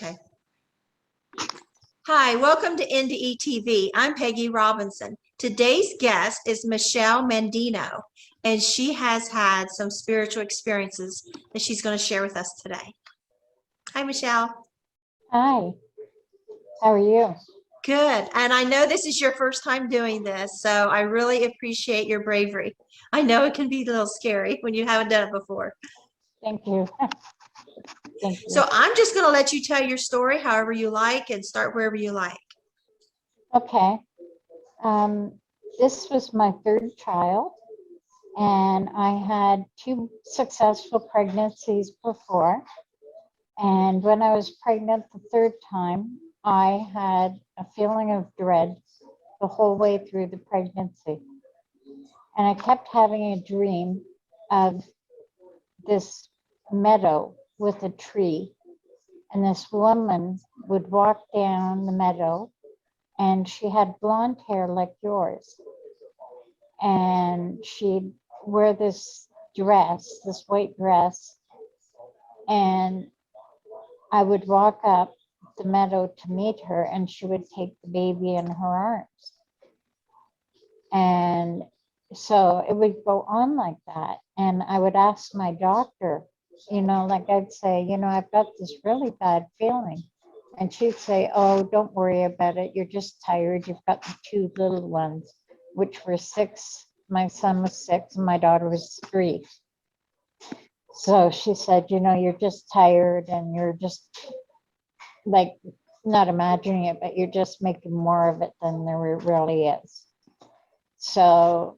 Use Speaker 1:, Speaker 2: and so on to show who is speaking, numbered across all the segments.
Speaker 1: Okay. Hi, welcome to NDE TV. I'm Peggy Robinson. Today's guest is Michelle Mandino, and she has had some spiritual experiences that she's going to share with us today. Hi, Michelle.
Speaker 2: Hi, how are you?
Speaker 1: Good. And I know this is your first time doing this, so I really appreciate your bravery. I know it can be a little scary when you haven't done it before.
Speaker 2: Thank you. Thank you.
Speaker 1: So I'm just going to let you tell your story however you like and start wherever you like.
Speaker 2: Okay. This was my third child, and I had 2 successful pregnancies before. And when I was pregnant the third time, I had a feeling of dread the whole way through the pregnancy. And I kept having a dream of this meadow with a tree. And this woman would walk down the meadow, and she had blonde hair like yours. And she'd wear this dress, this white dress. And I would walk up the meadow to meet her, and she would take the baby in her arms. And so it would go on like that. And I would ask my doctor, like I'd say, I've got this really bad feeling. And she'd say, oh, don't worry about it. You're just tired. You've got the 2 little ones, which were 6. My son was 6 and my daughter was 3. So she said, you're just tired and you're just like not imagining it, but you're just making more of it than there really is. So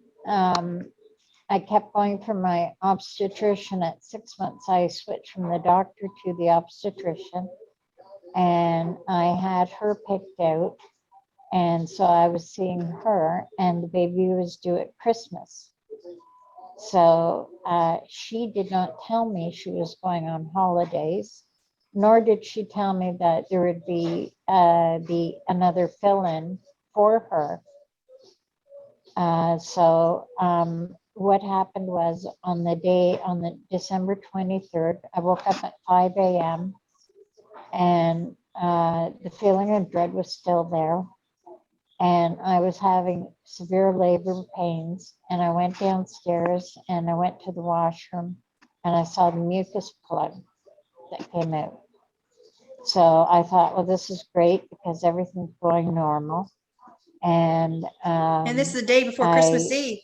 Speaker 2: I kept going for my obstetrician. At 6 months, I switched from the doctor to the obstetrician, and I had her picked out. And so I was seeing her, and the baby was due at Christmas. So she did not tell me she was going on holidays, nor did she tell me that there would be another fill-in for her. So what happened was on the December 23rd, I woke up at 5 a.m. and the feeling of dread was still there. And I was having severe labor pains, and I went downstairs and I went to the washroom, and I saw the mucus plug that came out. So I thought, well, this is great because everything's going normal. And
Speaker 1: this is the day before Christmas Eve.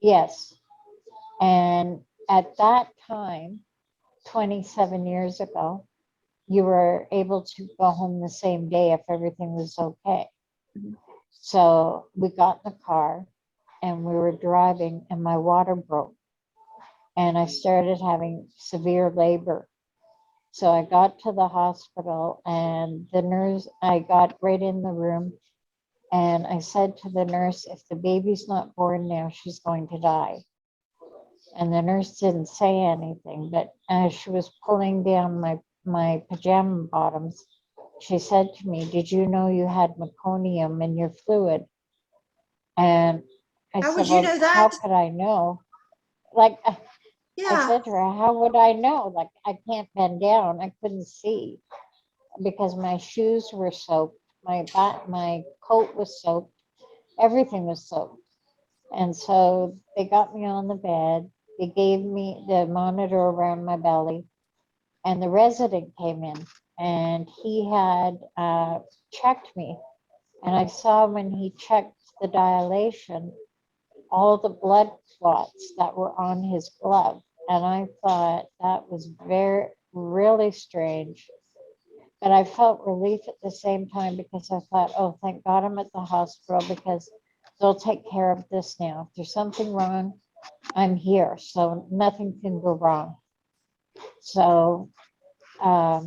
Speaker 2: Yes. And at that time, 27 years ago, you were able to go home the same day if everything was okay. Mm-hmm. So we got in the car and we were driving, and my water broke. And I started having severe labor. So I got to the hospital, and the nurse, I got right in the room, and I said to the nurse, if the baby's not born now, she's going to die. And the nurse didn't say anything, but as she was pulling down my pajama bottoms, she said to me, did you know you had meconium in your fluid? And I
Speaker 1: How
Speaker 2: said,
Speaker 1: would you know that?
Speaker 2: How could I know? Like,
Speaker 1: yeah.
Speaker 2: I said to her, how would I know? Like, I can't bend down. I couldn't see because my shoes were soaked. My coat was soaked. Everything was soaked. And so they got me on the bed. They gave me the monitor around my belly, and the resident came in, and he had checked me. And I saw when he checked the dilation, all the blood clots that were on his glove. And I thought that was really strange. But I felt relief at the same time because I thought, oh, thank God I'm at the hospital because they'll take care of this now. If there's something wrong, I'm here, so nothing can go wrong. So I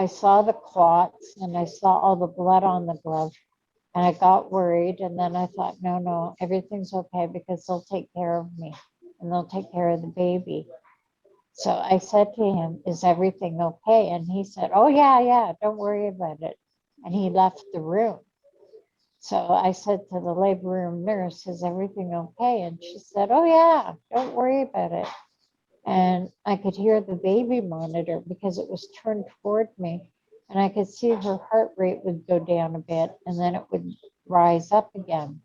Speaker 2: saw the clots and I saw all the blood on the glove, and I got worried. And then I thought, no, everything's okay because they'll take care of me and they'll take care of the baby. So I said to him, is everything okay? And he said, oh, yeah, don't worry about it. And he left the room. So I said to the labor room nurse, is everything okay? And she said, oh, yeah, don't worry about it. And I could hear the baby monitor because it was turned toward me. And I could see her heart rate would go down a bit and then it would rise up again.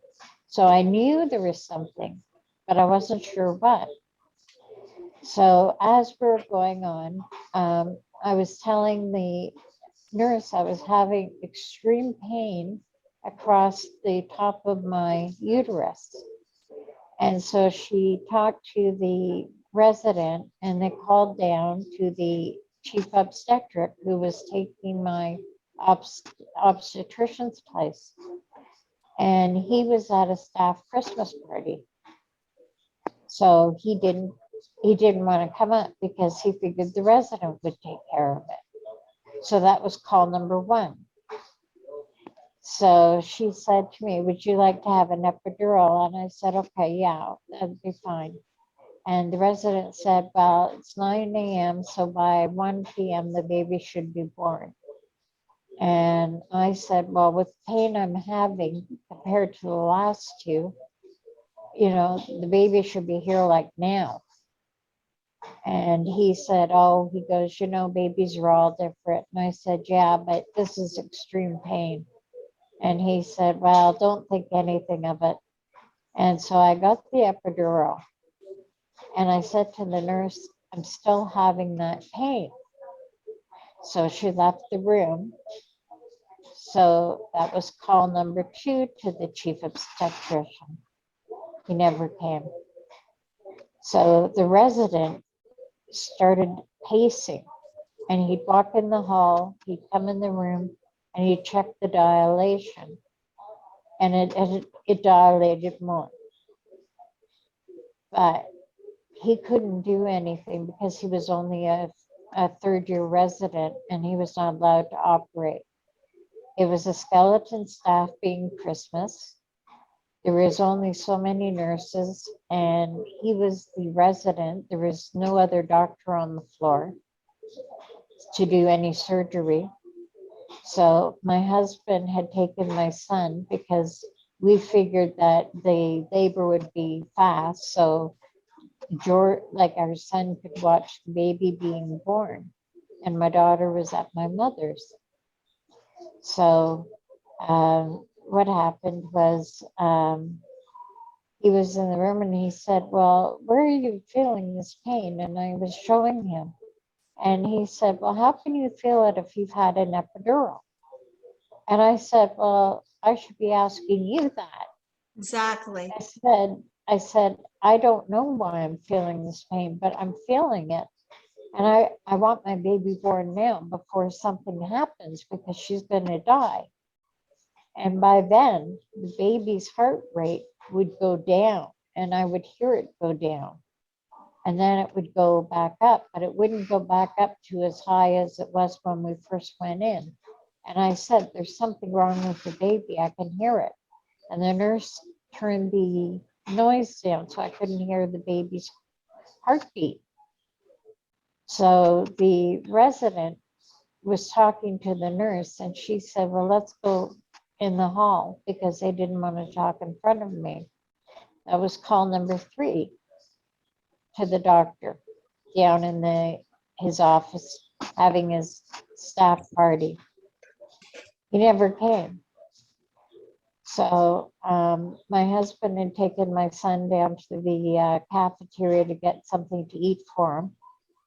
Speaker 2: So I knew there was something, but I wasn't sure what. So as we're going on, I was telling the nurse I was having extreme pain across the top of my uterus. And so she talked to the resident and they called down to the chief obstetric who was taking my obstetrician's place. And he was at a staff Christmas party. So he didn't want to come up because he figured the resident would take care of it. So that was call number one. So she said to me, would you like to have an epidural? And I said, okay, yeah, that'd be fine. And the resident said, well, it's 9 a.m., so by 1 p.m. the baby should be born. And I said, well, with pain I'm having compared to the last two, the baby should be here like now. And he said, oh, he goes, babies are all different. And I said, yeah, but this is extreme pain. And he said, well, don't think anything of it. And so I got the epidural. And I said to the nurse, I'm still having that pain. So she left the room. So that was call number two to the chief obstetrician. He never came. So the resident started pacing and he'd walk in the hall, he'd come in the room and he'd check the dilation and it dilated more. But he couldn't do anything because he was only a third-year resident and he was not allowed to operate. It was a skeleton staff being Christmas. There was only so many nurses and he was the resident. There was no other doctor on the floor to do any surgery. So my husband had taken my son because we figured that the labor would be fast. So George, like our son, could watch the baby being born. And my daughter was at my mother's. So what happened was he was in the room and he said, well, where are you feeling this pain? And I was showing him. And he said, well, how can you feel it if you've had an epidural? And I said, well, I should be asking you that.
Speaker 1: Exactly.
Speaker 2: I said, I don't know why I'm feeling this pain, but I'm feeling it. And I want my baby born now before something happens because she's going to die. And by then, the baby's heart rate would go down and I would hear it go down. And then it would go back up, but it wouldn't go back up to as high as it was when we first went in. And I said, there's something wrong with the baby. I can hear it. And the nurse turned the noise down so I couldn't hear the baby's heartbeat. So the resident was talking to the nurse and she said, well, let's go in the hall because they didn't want to talk in front of me. That was call number three to the doctor down in his office having his staff party. He never came. So my husband had taken my son down to the cafeteria to get something to eat for him.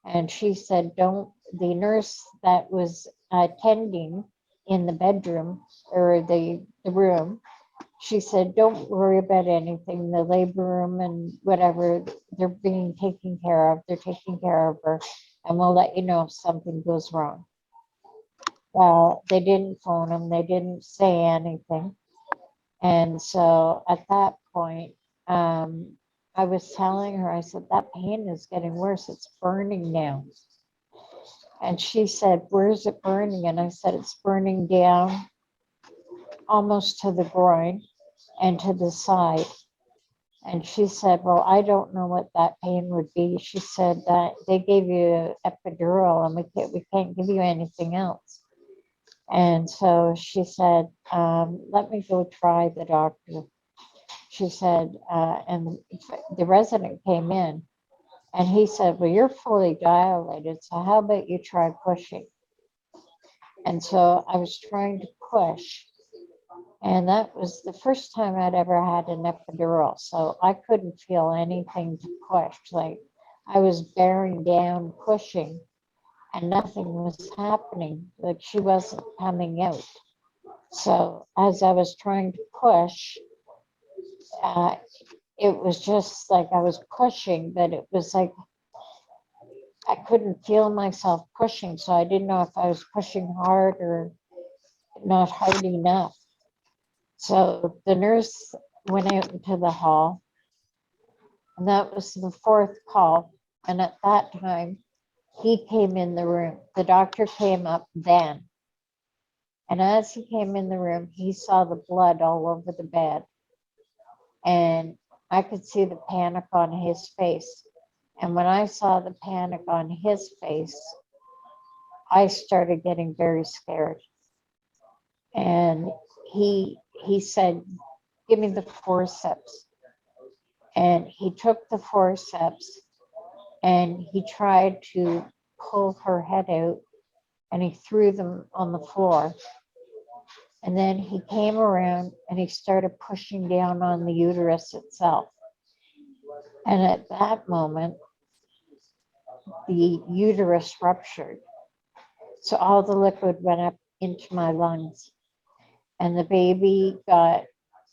Speaker 2: And she said, the nurse that was attending in the bedroom or the room, she said, don't worry about anything. The labor room and whatever, they're being taken care of. They're taking care of her and we'll let you know if something goes wrong. Well, they didn't phone him. They didn't say anything. And so at that point, I was telling her, I said, that pain is getting worse. It's burning now. And she said, where's it burning? And I said, it's burning down almost to the groin and to the side. And she said, well, I don't know what that pain would be. She said that they gave you an epidural and we can't give you anything else. And so she said, let me go try the doctor. She said, and the resident came in And he said, well, you're fully dilated, so how about you try pushing? And so I was trying to push. And that was the first time I'd ever had an epidural. So I couldn't feel anything to push. Like I was bearing down, pushing, and nothing was happening. Like she wasn't coming out. So as I was trying to push, uh, it was just like I was pushing, but it was like I couldn't feel myself pushing. So I didn't know if I was pushing hard or not hard enough. So the nurse went out into the hall, and that was the fourth call. And at that time, he came in the room. The doctor came up then. And as he came in the room, he saw the blood all over the bed. And I could see the panic on his face. And when I saw the panic on his face, I started getting very scared. And he said, give me the forceps. And he took the forceps and he tried to pull her head out and he threw them on the floor. And then he came around and he started pushing down on the uterus itself. And at that moment, the uterus ruptured. So all the liquid went up into my lungs. And the baby got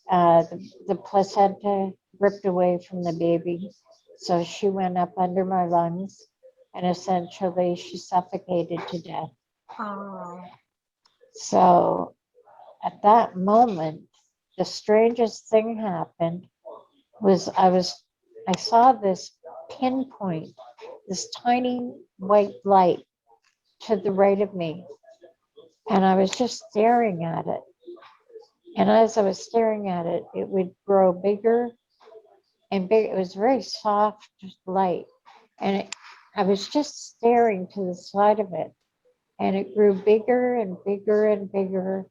Speaker 2: the placenta ripped away from the baby. So she went up under my lungs and essentially she suffocated to death.
Speaker 1: Oh,
Speaker 2: So at that moment, the strangest thing happened was I saw this pinpoint, this tiny white light to the right of me. And I was just staring at it. And as I was staring at it, it would grow bigger and big. It was very soft light. And I was just staring to the side of it. And it grew bigger and bigger and bigger.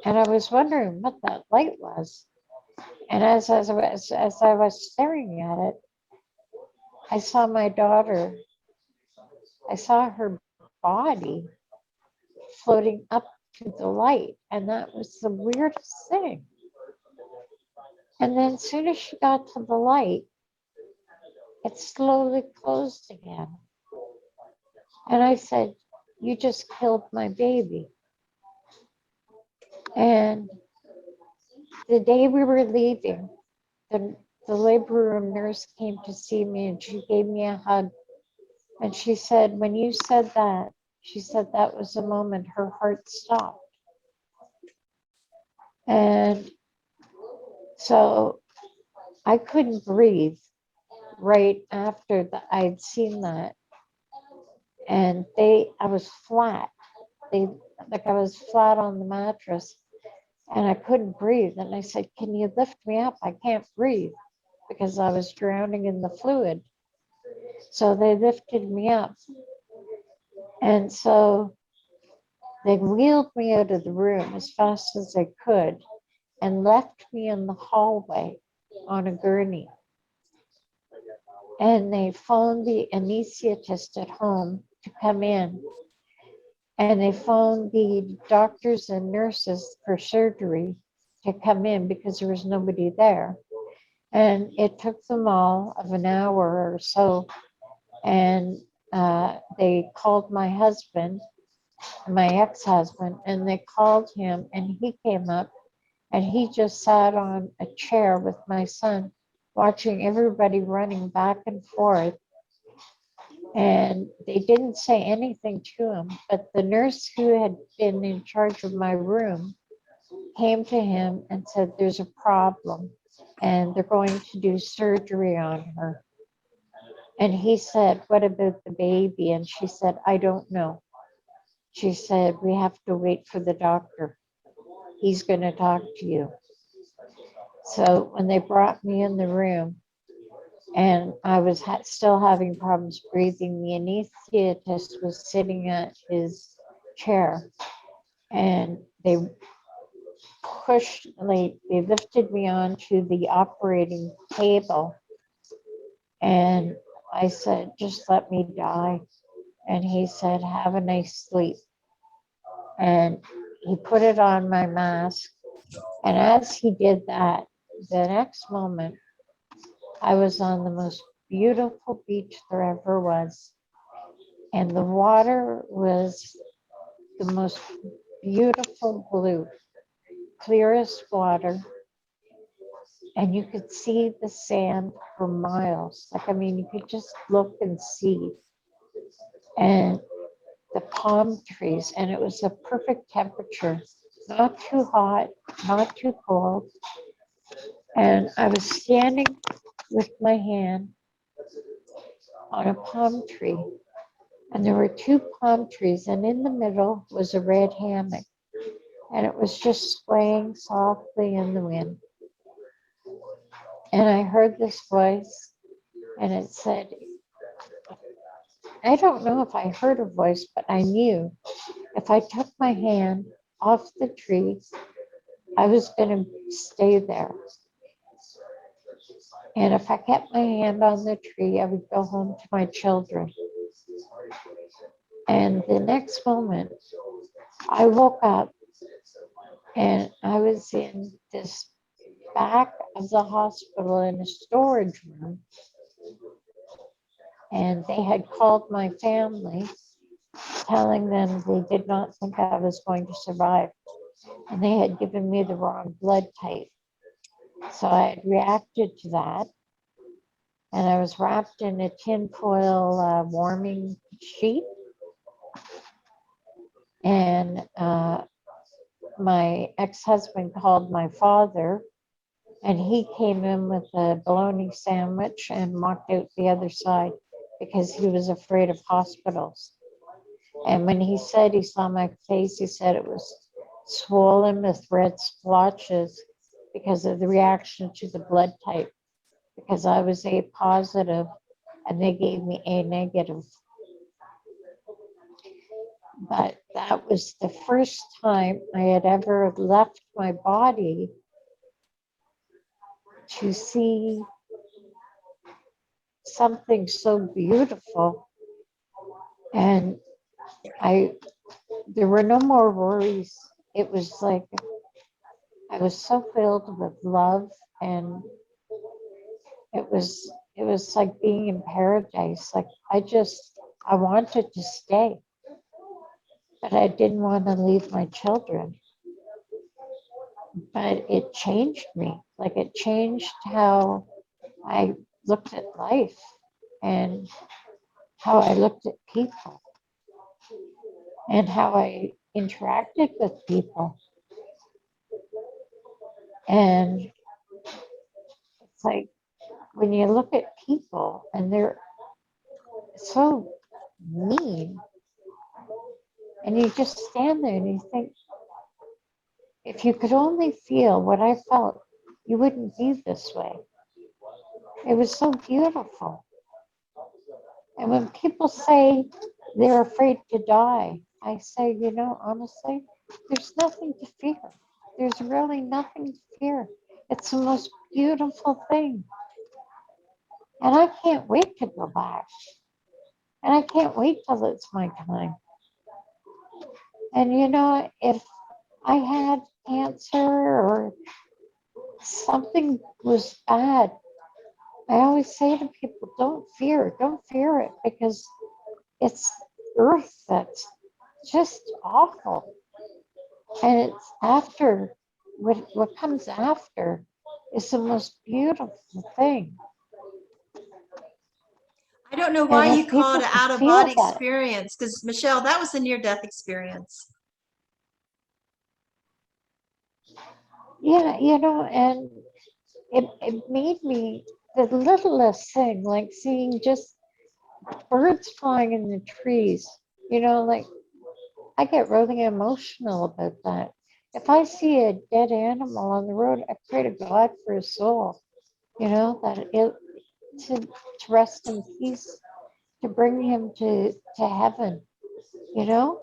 Speaker 2: And I was wondering what that light was. And as I was staring at it, I saw my daughter. I saw her body floating up to the light. And that was the weirdest thing. And then as soon as she got to the light, it slowly closed again. And I said, you just killed my baby. And the day we were leaving, the labor room nurse came to see me and she gave me a hug. And she said, when you said that, she said that was the moment her heart stopped. And so I couldn't breathe right after I'd seen that. And I was flat. I was flat on the mattress and I couldn't breathe. And I said, can you lift me up? I can't breathe because I was drowning in the fluid. So they lifted me up. And so they wheeled me out of the room as fast as they could and left me in the hallway on a gurney. And they phoned the anesthetist at home to come in. And they phoned the doctors and nurses for surgery to come in because there was nobody there. And it took them all of an hour or so. And they called my husband, my ex-husband, and they called him and he came up and he just sat on a chair with my son, watching everybody running back and forth. And they didn't say anything to him, but the nurse who had been in charge of my room came to him and said, there's a problem and they're going to do surgery on her. And he said, what about the baby? And she said, I don't know. She said, we have to wait for the doctor. He's going to talk to you. So when they brought me in the room, and I was still having problems breathing, the anesthetist was sitting at his chair, and they lifted me onto the operating table, and I said, just let me die. And he said, have a nice sleep. And he put it on my mask. And as he did that, the next moment, I was on the most beautiful beach there ever was. And the water was the most beautiful blue, clearest water. And you could see the sand for miles. Like, I mean, you could just look and see. And the palm trees, and it was a perfect temperature, not too hot, not too cold. And I was standing with my hand on a palm tree, and there were two palm trees, and in the middle was a red hammock, and it was just swaying softly in the wind. And I heard this voice, and it said, I don't know if I heard a voice, but I knew if I took my hand off the tree, I was going to stay there. And if I kept my hand on the tree, I would go home to my children. And the next moment, I woke up and I was in this back of the hospital in a storage room. And they had called my family, telling them they did not think I was going to survive. And they had given me the wrong blood type. So I had reacted to that. And I was wrapped in a tinfoil warming sheet. And my ex-husband called my father, and he came in with a bologna sandwich and walked out the other side because he was afraid of hospitals. And when he said he saw my face, he said it was swollen with red splotches because of the reaction to the blood type, because I was A positive and they gave me A negative. But that was the first time I had ever left my body to see something so beautiful. And there were no more worries. It was like I was so filled with love, and it was like being in paradise. Like I wanted to stay, but I didn't want to leave my children. But it changed me. Like, it changed how I looked at life and how I looked at people and how I interacted with people. And it's like when you look at people and they're so mean, and you just stand there and you think, if you could only feel what I felt, you wouldn't be this way. It was so beautiful. And when people say they're afraid to die, I say, honestly, there's nothing to fear. There's really nothing to fear. It's the most beautiful thing. And I can't wait to go back. And I can't wait till it's my time. And if I had cancer or something was bad, I always say to people, don't fear it, because it's earth that's just awful. And it's after, what comes after is the most beautiful thing.
Speaker 1: I don't know why
Speaker 2: And
Speaker 1: you
Speaker 2: if
Speaker 1: call
Speaker 2: people
Speaker 1: it an
Speaker 2: could
Speaker 1: out of
Speaker 2: feel
Speaker 1: body
Speaker 2: that,
Speaker 1: experience, because Michelle, that was a near death experience.
Speaker 2: yeah, and it made me the littlest thing, like seeing just birds flying in the trees, like I get really emotional about that. If I see a dead animal on the road, I pray to God for his soul, that it to rest in peace, to bring him to heaven, you know?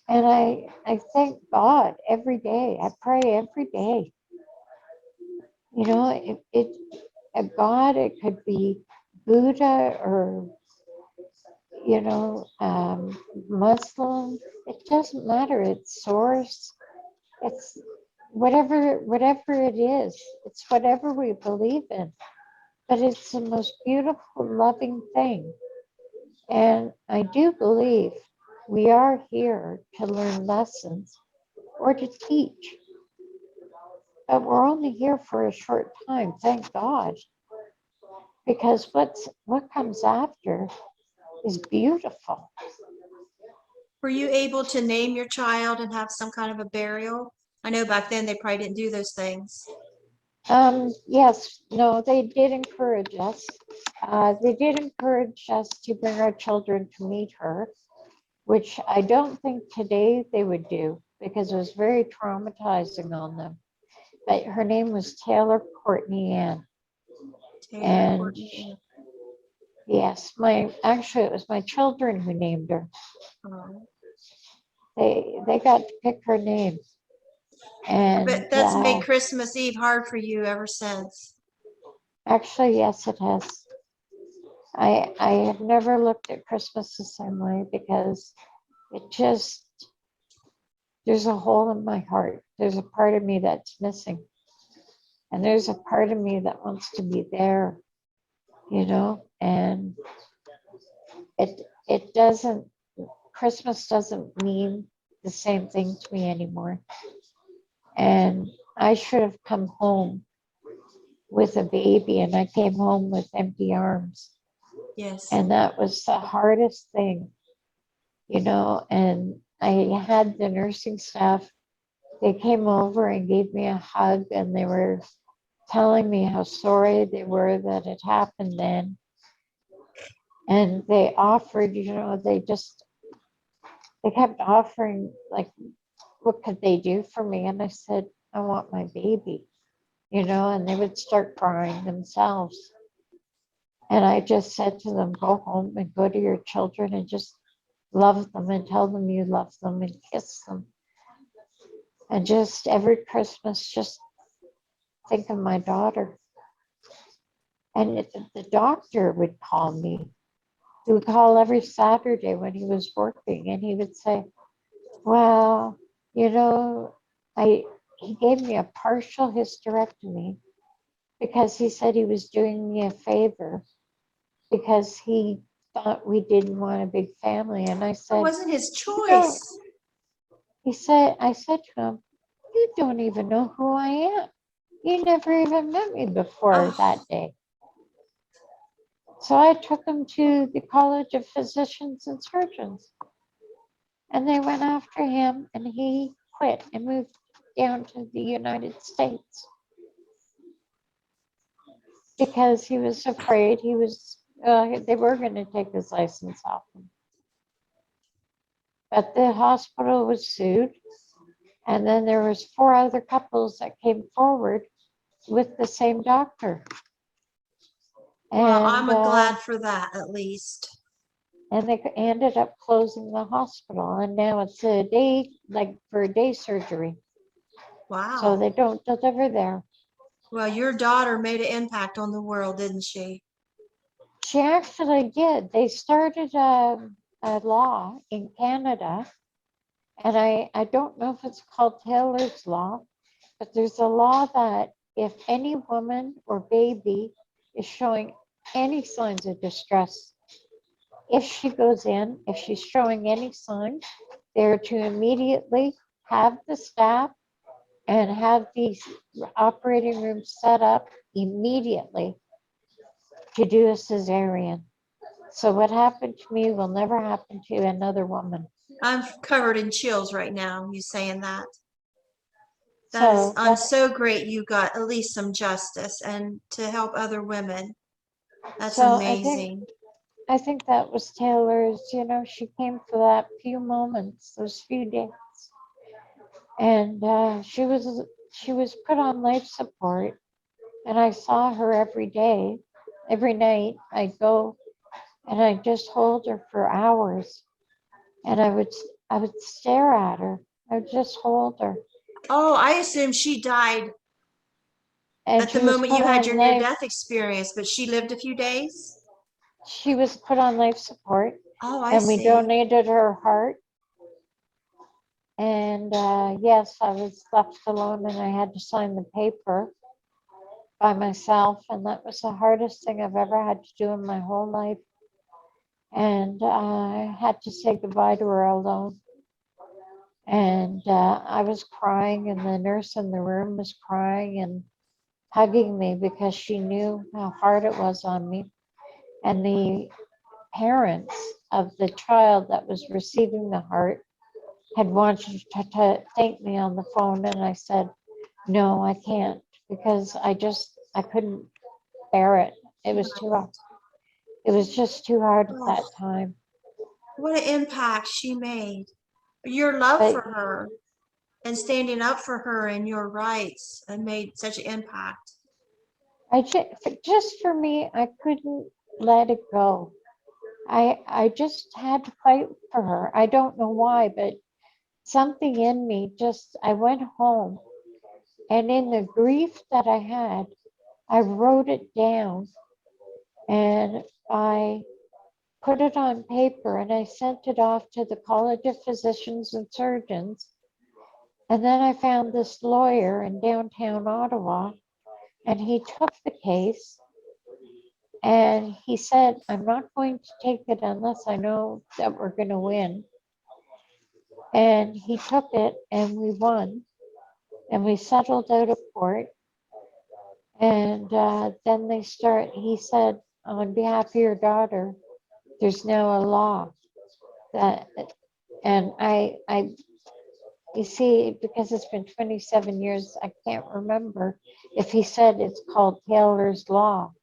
Speaker 2: And I thank God every day. I pray every day. A God, it could be Buddha or, Muslim, it doesn't matter. It's source. It's whatever it is. It's whatever we believe in. But it's the most beautiful, loving thing. And I do believe we are here to learn lessons or to teach. But we're only here for a short time, thank God. Because what comes after is beautiful.
Speaker 1: Were you able to name your child and have some kind of a burial? I know back then they probably didn't do those things.
Speaker 2: Yes, no, they did encourage us. They did encourage us to bring our children to meet her, which I don't think today they would do because it was very traumatizing on them. But her name was Taylor Courtney Ann.
Speaker 1: Taylor
Speaker 2: And
Speaker 1: Courtney.
Speaker 2: yes, actually it was my children who named her.
Speaker 1: Oh.
Speaker 2: They got to pick her name. And
Speaker 1: But that's made Christmas Eve hard for you ever since.
Speaker 2: actually, yes, it has. I have never looked at Christmas the same way because it just, there's a hole in my heart. There's a part of me that's missing. And there's a part of me that wants to be there, and it doesn't, Christmas doesn't mean the same thing to me anymore. And I should have come home with a baby, and I came home with empty arms.
Speaker 1: Yes.
Speaker 2: And that was the hardest thing, and I had the nursing staff, they came over and gave me a hug, and they were telling me how sorry they were that it happened then. And they offered, they kept offering, like, what could they do for me? And I said, I want my baby, and they would start crying themselves. And I just said to them, go home and go to your children and just love them and tell them you love them and kiss them. And just every Christmas, just think of my daughter. And the doctor would call me. He would call every Saturday when he was working, and he would say, well, he gave me a partial hysterectomy because he said he was doing me a favor because he thought we didn't want a big family. And I
Speaker 1: It
Speaker 2: said,
Speaker 1: wasn't his
Speaker 2: "No."
Speaker 1: choice.
Speaker 2: I said to him, you don't even know who I am. You never even met me before that
Speaker 1: Oh,
Speaker 2: day. So I took him to the College of Physicians and Surgeons, and they went after him, and he quit and moved down to the United States because he was afraid they were going to take his license off him. But the hospital was sued, and then there was 4 other couples that came forward with the same doctor.
Speaker 1: well,
Speaker 2: And
Speaker 1: I'm glad for that at least.
Speaker 2: and they ended up closing the hospital, and now it's a day, like for a day surgery. So
Speaker 1: Wow.
Speaker 2: they don't deliver there.
Speaker 1: Well, your daughter made an impact on the world, didn't she?
Speaker 2: She actually did. They started a law in Canada, and I don't know if it's called Taylor's Law, but there's a law that if any woman or baby is showing any signs of distress, if she goes in, if she's showing any signs, they're to immediately have the staff and have these operating rooms set up immediately to do a cesarean. So what happened to me will never happen to another woman.
Speaker 1: I'm covered in chills right now, you saying that.
Speaker 2: So
Speaker 1: I'm so great you got at least some justice and to help other women. That's
Speaker 2: so
Speaker 1: amazing.
Speaker 2: I think that was Taylor's, she came for that few moments, those few days. And she was put on life support, and I saw her every day. Every night I'd go and I'd just hold her for hours, and I would stare at her. I would just hold her.
Speaker 1: Oh, I assume she died
Speaker 2: And
Speaker 1: at the
Speaker 2: she was
Speaker 1: moment
Speaker 2: put
Speaker 1: you had
Speaker 2: on
Speaker 1: your near
Speaker 2: life.
Speaker 1: death experience, but she lived a few days.
Speaker 2: she was put on life support,
Speaker 1: Oh, I
Speaker 2: and we
Speaker 1: see.
Speaker 2: donated her heart. And yes, I was left alone, and I had to sign the paper by myself, and that was the hardest thing I've ever had to do in my whole life. And I had to say goodbye to her alone. And I was crying, and the nurse in the room was crying and hugging me because she knew how hard it was on me. And the parents of the child that was receiving the heart had wanted to thank me on the phone, and I said, no, I can't, because I couldn't bear it. It was too hard. It was just too hard at that
Speaker 1: Oh,
Speaker 2: time.
Speaker 1: what an impact she made. Your love
Speaker 2: But
Speaker 1: for her and standing up for her and your rights and made such an impact.
Speaker 2: just for me, I couldn't let it go. I just had to fight for her. I don't know why, but something in me just, I went home, and in the grief that I had, I wrote it down, and I put it on paper, and I sent it off to the College of Physicians and Surgeons. And then I found this lawyer in downtown Ottawa, and he took the case, and he said, I'm not going to take it unless I know that we're going to win. And he took it, and we won, and we settled out of court. And then he said, on behalf of your daughter, there's now a law that, and you see, because it's been 27 years, I can't remember if he said it's called Taylor's Law,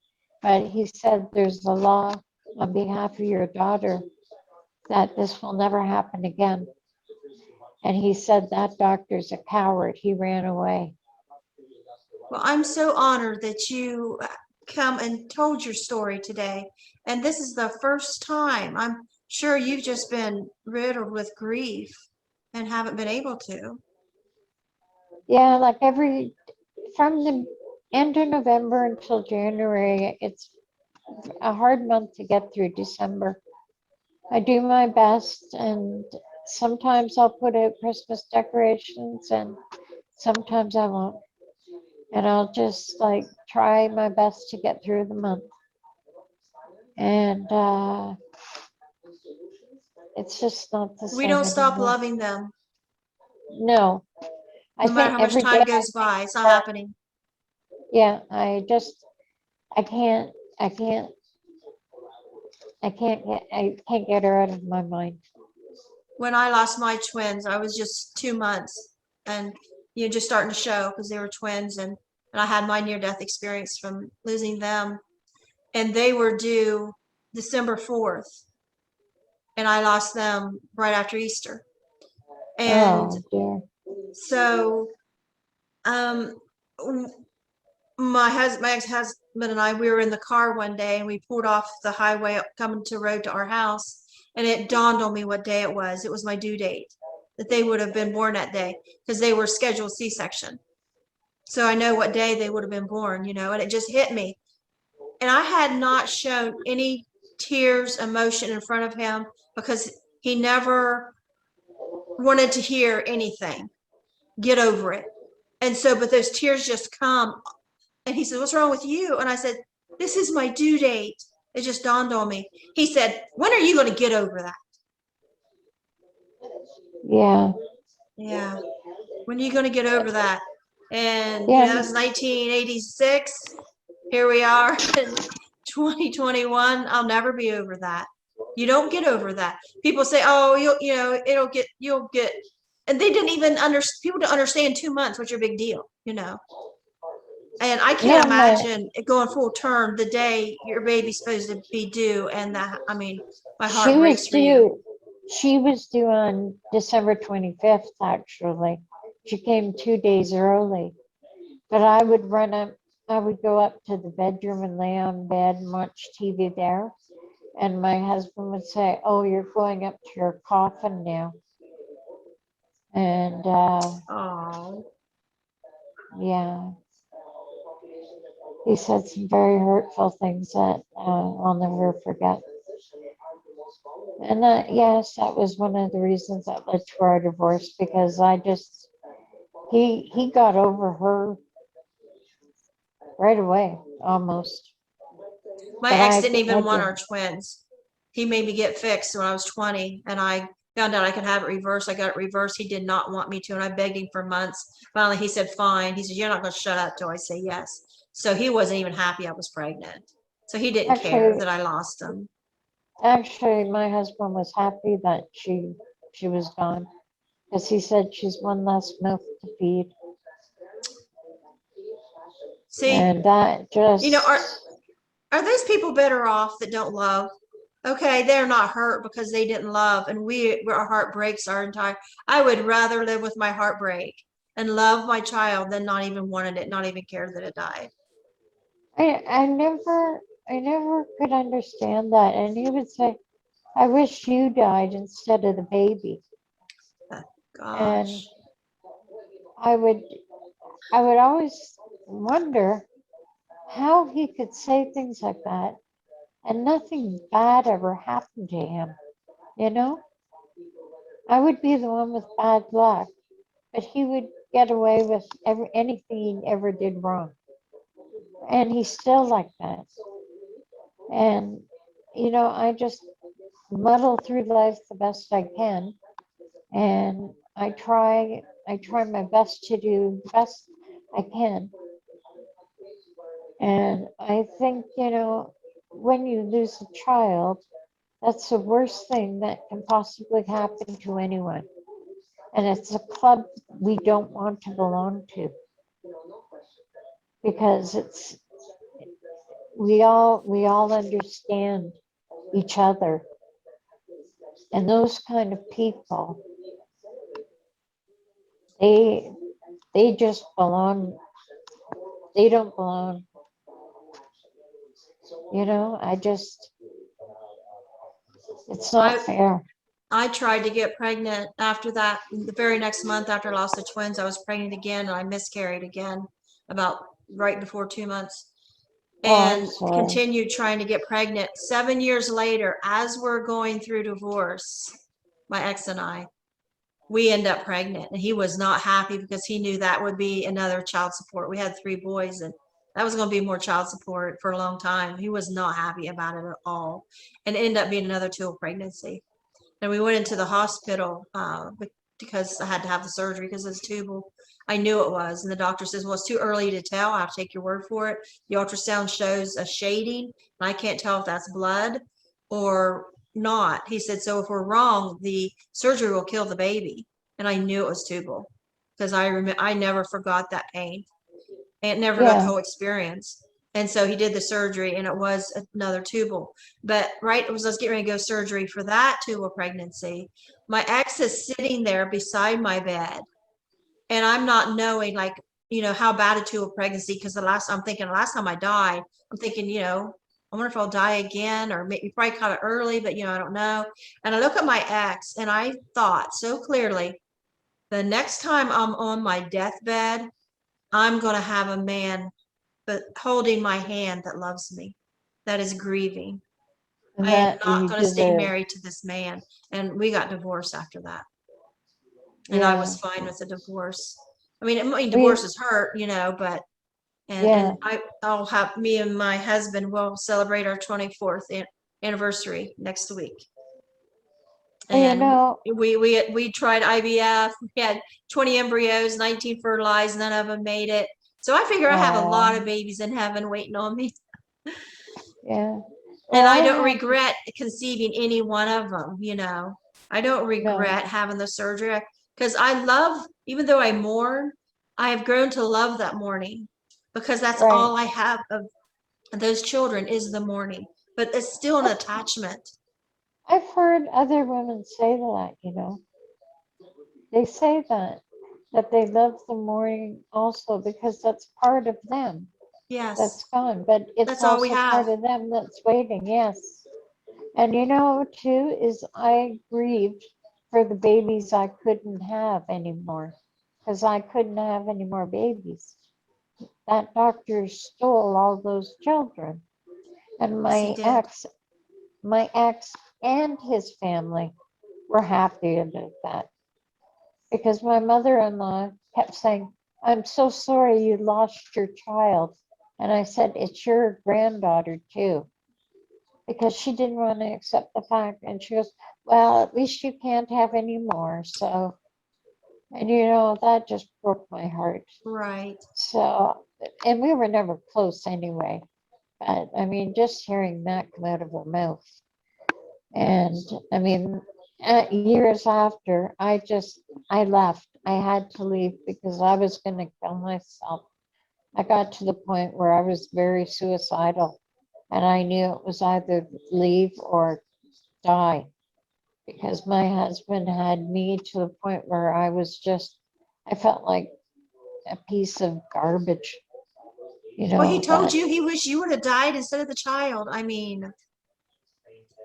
Speaker 2: but he said there's a law on behalf of your daughter that this will never happen again. And he said that doctor's a coward. He ran away.
Speaker 1: Well, I'm so honored that you come and told your story today. And this is the first time. I'm sure you've just been riddled with grief and haven't been able to.
Speaker 2: Yeah, like from the end of November until January, it's a hard month to get through. December, I do my best, and sometimes I'll put out Christmas decorations, and sometimes I won't. And I'll just like try my best to get through the month. And it's just not the
Speaker 1: We
Speaker 2: same
Speaker 1: don't stop
Speaker 2: anymore.
Speaker 1: loving them.
Speaker 2: No, I
Speaker 1: No matter
Speaker 2: think
Speaker 1: how much
Speaker 2: every day,
Speaker 1: time goes by, it's not happening.
Speaker 2: yeah, I can't, I can't, I can't get her out of my mind.
Speaker 1: When I lost my twins, I was just 2 months and just starting to show because they were twins, and I had my near-death experience from losing them, and they were due December 4th, and I lost them right after Easter. And
Speaker 2: Oh dear.
Speaker 1: so um my ex-husband and I, we were in the car one day, and we pulled off the highway coming to road to our house, and it dawned on me what day it was. It was my due date, that they would have been born that day, because they were scheduled C-section. So I know what day they would have been born, and it just hit me. And I had not shown any tears, emotion in front of him, because he never wanted to hear anything. Get over it. And so, but those tears just come. And he said, what's wrong with you? And I said, this is my due date. It just dawned on me. He said, when are you going to get over that?
Speaker 2: Yeah.
Speaker 1: Yeah. When are you going to get over that? And,
Speaker 2: Yeah.
Speaker 1: that was 1986. Here we are in 2021. I'll never be over that. You don't get over that. People say, oh, you'll get, and they didn't even understand, people don't understand 2 months. What's your big deal? And I can't
Speaker 2: No,
Speaker 1: imagine it going full term the day your baby's supposed to be due. And that, I mean, my
Speaker 2: she
Speaker 1: heart
Speaker 2: was
Speaker 1: breaks for you.
Speaker 2: due. She was due on December 25th, actually. She came 2 days early. But I would go up to the bedroom and lay on bed and watch TV there. And my husband would say, oh, you're going up to your coffin now. And
Speaker 1: Oh,
Speaker 2: yeah, he said some very hurtful things that I'll never forget. And yes, that was one of the reasons that led to our divorce, because he got over her right away, almost.
Speaker 1: My
Speaker 2: But
Speaker 1: ex
Speaker 2: I
Speaker 1: didn't even want our
Speaker 2: didn't.
Speaker 1: twins. He made me get fixed when I was 20, and I found out I could have it reversed. I got it reversed. He did not want me to, and I begged him for months. Finally, he said, fine. He said, you're not going to shut up till I say yes. So he wasn't even happy I was pregnant. So he didn't care
Speaker 2: Actually,
Speaker 1: that I lost him.
Speaker 2: actually, my husband was happy that she was gone, because he said she's one less milk to feed.
Speaker 1: See,
Speaker 2: And that
Speaker 1: you know,
Speaker 2: just,
Speaker 1: are those people better off that don't love? Okay, they're not hurt because they didn't love, and our heart breaks our entire. I would rather live with my heartbreak and love my child than not even wanted it, not even care that it died.
Speaker 2: I never could understand that. And he would say, I wish you died instead of the baby. And
Speaker 1: Gosh.
Speaker 2: I would I would always wonder how he could say things like that and nothing bad ever happened to him, you know? I would be the one with bad luck, but he would get away with anything he ever did wrong. And he's still like that. And, I just muddle through life the best I can. And I try my best to do the best I can. And I think, when you lose a child, that's the worst thing that can possibly happen to anyone. And it's a club we don't want to belong to, because we all understand each other. And those kind of people, they they just belong, they don't belong. It's not
Speaker 1: I
Speaker 2: fair.
Speaker 1: I tried to get pregnant after that. The very next month after I lost the twins, I was pregnant again and I miscarried again about right before 2 months,
Speaker 2: Oh, I'm
Speaker 1: and
Speaker 2: sorry.
Speaker 1: continued trying to get pregnant. 7 years later, as we're going through divorce, my ex and I, we end up pregnant, and he was not happy because he knew that would be another child support. We had 3 boys, and that was going to be more child support for a long time. He was not happy about it at all, and it ended up being another tubal pregnancy. And we went into the hospital because I had to have the surgery because it's tubal. I knew it was, and the doctor says, well, it's too early to tell. I have to take your word for it. The ultrasound shows a shading, and I can't tell if that's blood or not. He said, so if we're wrong, the surgery will kill the baby. And I knew it was tubal because I never forgot that pain and never forgot the
Speaker 2: Yeah,
Speaker 1: whole experience. And so he did the surgery, and it was another tubal. But right as I was getting ready to go surgery for that tubal pregnancy, my ex is sitting there beside my bed, and I'm not knowing, like, how bad a tubal pregnancy, because I'm thinking the last time I died, I'm thinking, I wonder if I'll die again, or maybe probably caught it early, but I don't know. And I look at my ex, and I thought so clearly, the next time I'm on my deathbed, I'm going to have a man but holding my hand that loves me, that is grieving.
Speaker 2: and
Speaker 1: I am
Speaker 2: that
Speaker 1: not
Speaker 2: you
Speaker 1: going to stay
Speaker 2: deserve.
Speaker 1: married to this man. And we got divorced after that. And I
Speaker 2: Yeah,
Speaker 1: was fine with the divorce. I mean,
Speaker 2: we,
Speaker 1: divorces hurt, but and
Speaker 2: yeah.
Speaker 1: and I'll have me and my husband will celebrate our 24th anniversary next week.
Speaker 2: Well,
Speaker 1: And we tried IVF. We had 20 embryos, 19 fertilized, none of them made it. So I figure I have a lot of
Speaker 2: oh,
Speaker 1: babies in heaven waiting on me.
Speaker 2: yeah.
Speaker 1: And
Speaker 2: Well,
Speaker 1: I
Speaker 2: I
Speaker 1: don't
Speaker 2: had,
Speaker 1: regret conceiving any one of them. I don't
Speaker 2: no,
Speaker 1: regret having the surgery because I love, even though I mourn, I have grown to love that mourning because that's
Speaker 2: right.
Speaker 1: all I have of those children is the mourning. But it's still an
Speaker 2: I've,
Speaker 1: attachment.
Speaker 2: I've heard other women say that, they say that they love the morning also because that's part of them
Speaker 1: Yes,
Speaker 2: that's gone, but it's
Speaker 1: that's all we
Speaker 2: also
Speaker 1: have.
Speaker 2: part of them that's waiting. Yes. And too, is I grieved for the babies I couldn't have anymore, because I couldn't have any more babies. that doctor stole all those children. And
Speaker 1: Yes, he did.
Speaker 2: my ex and his family were happy about that because my mother-in-law kept saying, I'm so sorry you lost your child. And I said, it's your granddaughter too, because she didn't want to accept the fact. And she goes, well, at least you can't have any more. So, and that just broke my heart.
Speaker 1: Right.
Speaker 2: So, and we were never close anyway. But I mean, just hearing that come out of her mouth. And I mean, years after, I left. I had to leave because I was going to kill myself. I got to the point where I was very suicidal, and I knew it was either leave or die because my husband had me to the point where I felt like a piece of garbage,
Speaker 1: Well, he told
Speaker 2: but
Speaker 1: you he wished you would have died instead of the child. I mean,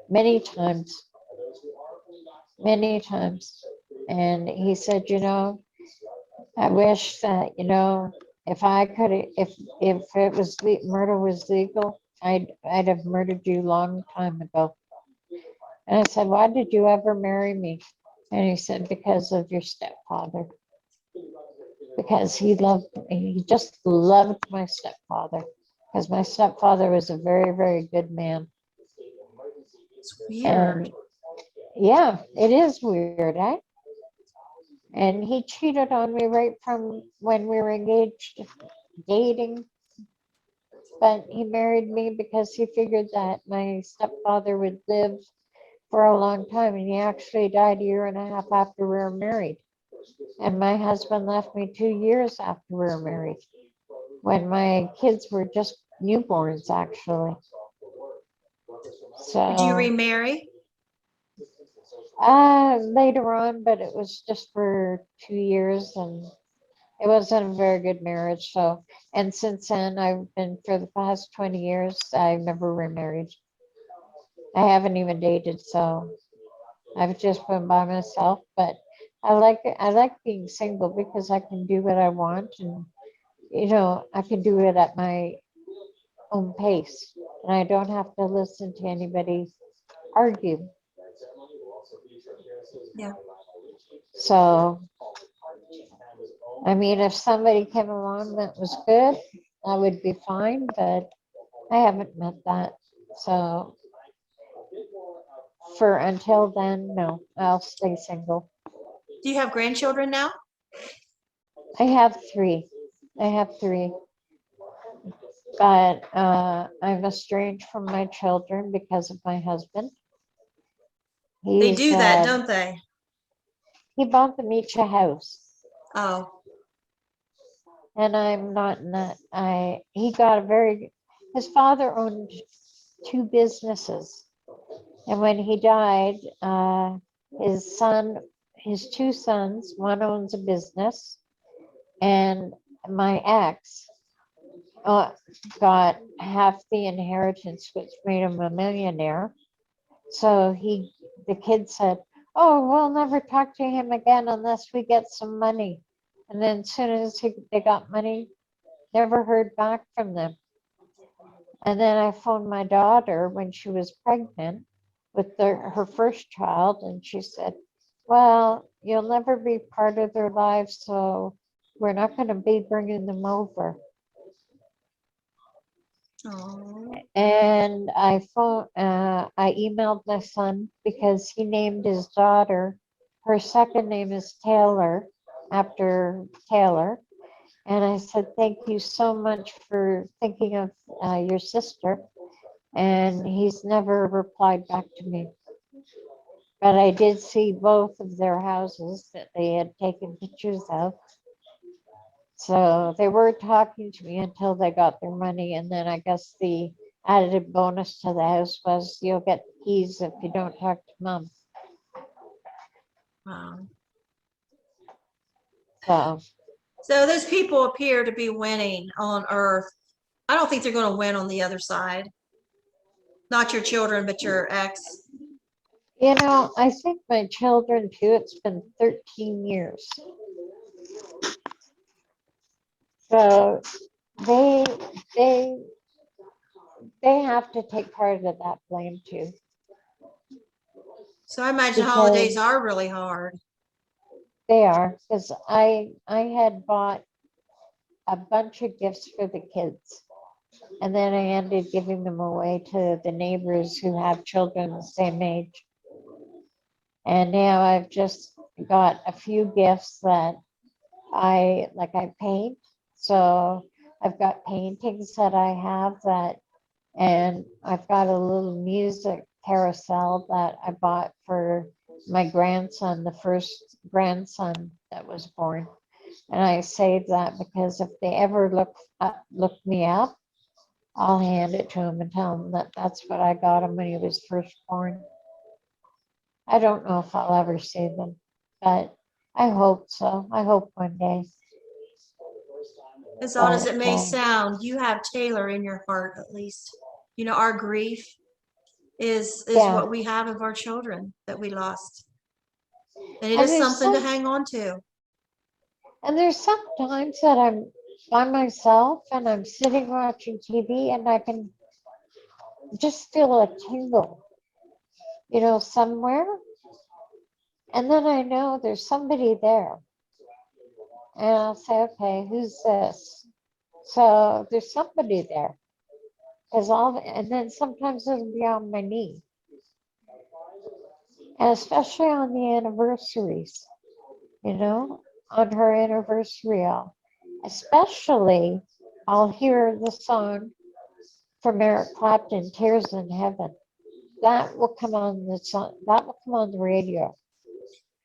Speaker 2: many times, many times. And he said, I wish that, if I could, if it was murder was legal, I'd have murdered you long time ago. And I said, why did you ever marry me? And he said, because of your stepfather. Because he just loved my stepfather. Because my stepfather was a very, very good man.
Speaker 1: it's weird.
Speaker 2: And yeah, it is weird, eh? And he cheated on me right from when we were engaged, dating. But he married me because he figured that my stepfather would live for a long time. And he actually died a year and a half after we were married. And my husband left me 2 years after we were married, when my kids were just newborns, actually.
Speaker 1: Did you
Speaker 2: So
Speaker 1: remarry?
Speaker 2: later on, but it was just for 2 years, and it wasn't a very good marriage. So, and since then, I've been for the past 20 years, I've never remarried. I haven't even dated, so I've just been by myself. But I like being single because I can do what I want, and I can do it at my own pace, and I don't have to listen to anybody argue.
Speaker 1: Yeah.
Speaker 2: So, I mean, if somebody came along that was good, I would be fine, but I haven't met that. So, for until then, no, I'll stay single.
Speaker 1: Do you have grandchildren now?
Speaker 2: I have three. I have three, but I'm estranged from my children because of my husband.
Speaker 1: They
Speaker 2: He's
Speaker 1: do that, don't they?
Speaker 2: he bought them each a house,
Speaker 1: Oh,
Speaker 2: and I'm not in that. He got his father owned two businesses, and when he died, his son, his two sons, one owns a business, and my ex uh, got half the inheritance, which made him a millionaire. So the kid said, "Oh, we'll never talk to him again unless we get some money." And then as soon as they got money, never heard back from them. And then I phoned my daughter when she was pregnant with her first child, and she said, well, you'll never be part of their lives, so we're not going to be bringing them over.
Speaker 1: oh,
Speaker 2: And I emailed my son because he named his daughter, her second name is Taylor, after Taylor. And I said, thank you so much for thinking of your sister. And he's never replied back to me. But I did see both of their houses that they had taken pictures of. So they were talking to me until they got their money. And then I guess the added bonus to the house was you'll get the keys if you don't talk to mom.
Speaker 1: wow.
Speaker 2: So
Speaker 1: So those people appear to be winning on Earth. I don't think they're going to win on the other side. Not your children, but your ex.
Speaker 2: I think my children too, it's been 13 years. So they they they have to take part of that blame too,
Speaker 1: So I imagine holidays
Speaker 2: because
Speaker 1: are really hard.
Speaker 2: they are, because I had bought a bunch of gifts for the kids, and then I ended giving them away to the neighbors who have children the same age. And now I've just got a few gifts that I paint. So I've got paintings that I have that, and I've got a little music carousel that I bought for my grandson, the first grandson that was born. And I saved that because if they ever look me up, I'll hand it to him and tell him that that's what I got him when he was first born. I don't know if I'll ever see them, but I hope so. I hope one day.
Speaker 1: As odd as it
Speaker 2: But
Speaker 1: may sound, you have Taylor in your heart, at least. You know, our grief is
Speaker 2: yeah,
Speaker 1: what we have of our children that we lost. And it
Speaker 2: and
Speaker 1: is something to hang on to.
Speaker 2: there's some times that I'm by myself and I'm sitting watching TV and I can just feel a tingle, somewhere. And then I know there's somebody there. And I'll say, okay, who's this? So there's somebody there. And then sometimes it'll be on my knee. And especially on the anniversaries, on her anniversary, especially I'll hear the song from Eric Clapton, Tears in Heaven. That will come on the radio.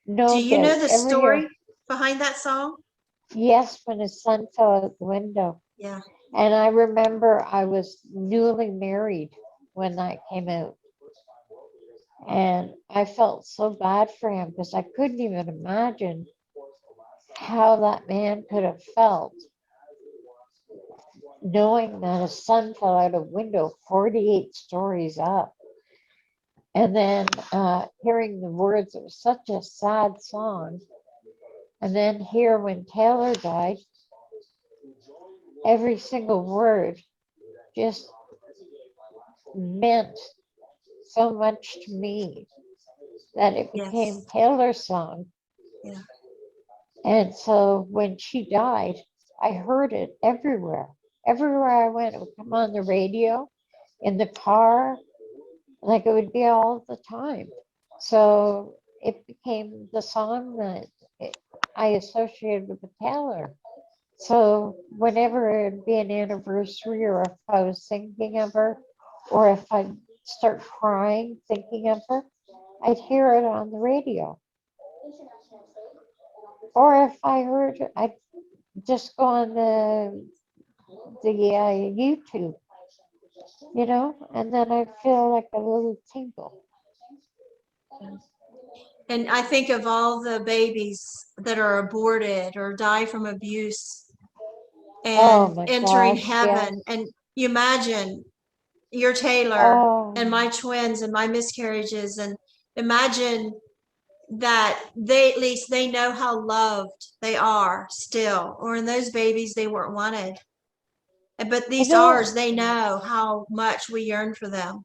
Speaker 1: Do
Speaker 2: No
Speaker 1: you know
Speaker 2: doubt.
Speaker 1: the
Speaker 2: Every year.
Speaker 1: story behind that song?
Speaker 2: Yes, when his son fell out the window.
Speaker 1: Yeah.
Speaker 2: And I remember I was newly married when that came out. And I felt so bad for him because I couldn't even imagine how that man could have felt knowing that his son fell out a window 48 stories up. And then hearing the words, it was such a sad song. And then here when Taylor died, every single word just meant so much to me that it became
Speaker 1: Yes.
Speaker 2: Taylor's song.
Speaker 1: Yeah.
Speaker 2: And so when she died, I heard it everywhere. Everywhere I went, it would come on the radio, in the car, like it would be all the time. So it became the song that I associated with Taylor. So whenever it'd be an anniversary, or if I was thinking of her, or if I'd start crying thinking of her, I'd hear it on the radio. Or if I heard it, I'd just go on the YouTube, and then I feel like a little tingle.
Speaker 1: And I think of all the babies that are aborted or die from abuse
Speaker 2: Oh
Speaker 1: and
Speaker 2: my
Speaker 1: entering
Speaker 2: gosh, yes.
Speaker 1: heaven. And you imagine your Taylor and my
Speaker 2: Oh,
Speaker 1: twins and my miscarriages, and imagine that they, at least they know how loved they are still, or in those babies they weren't wanted. But
Speaker 2: you
Speaker 1: these
Speaker 2: know,
Speaker 1: ours, they know how much we yearn for them.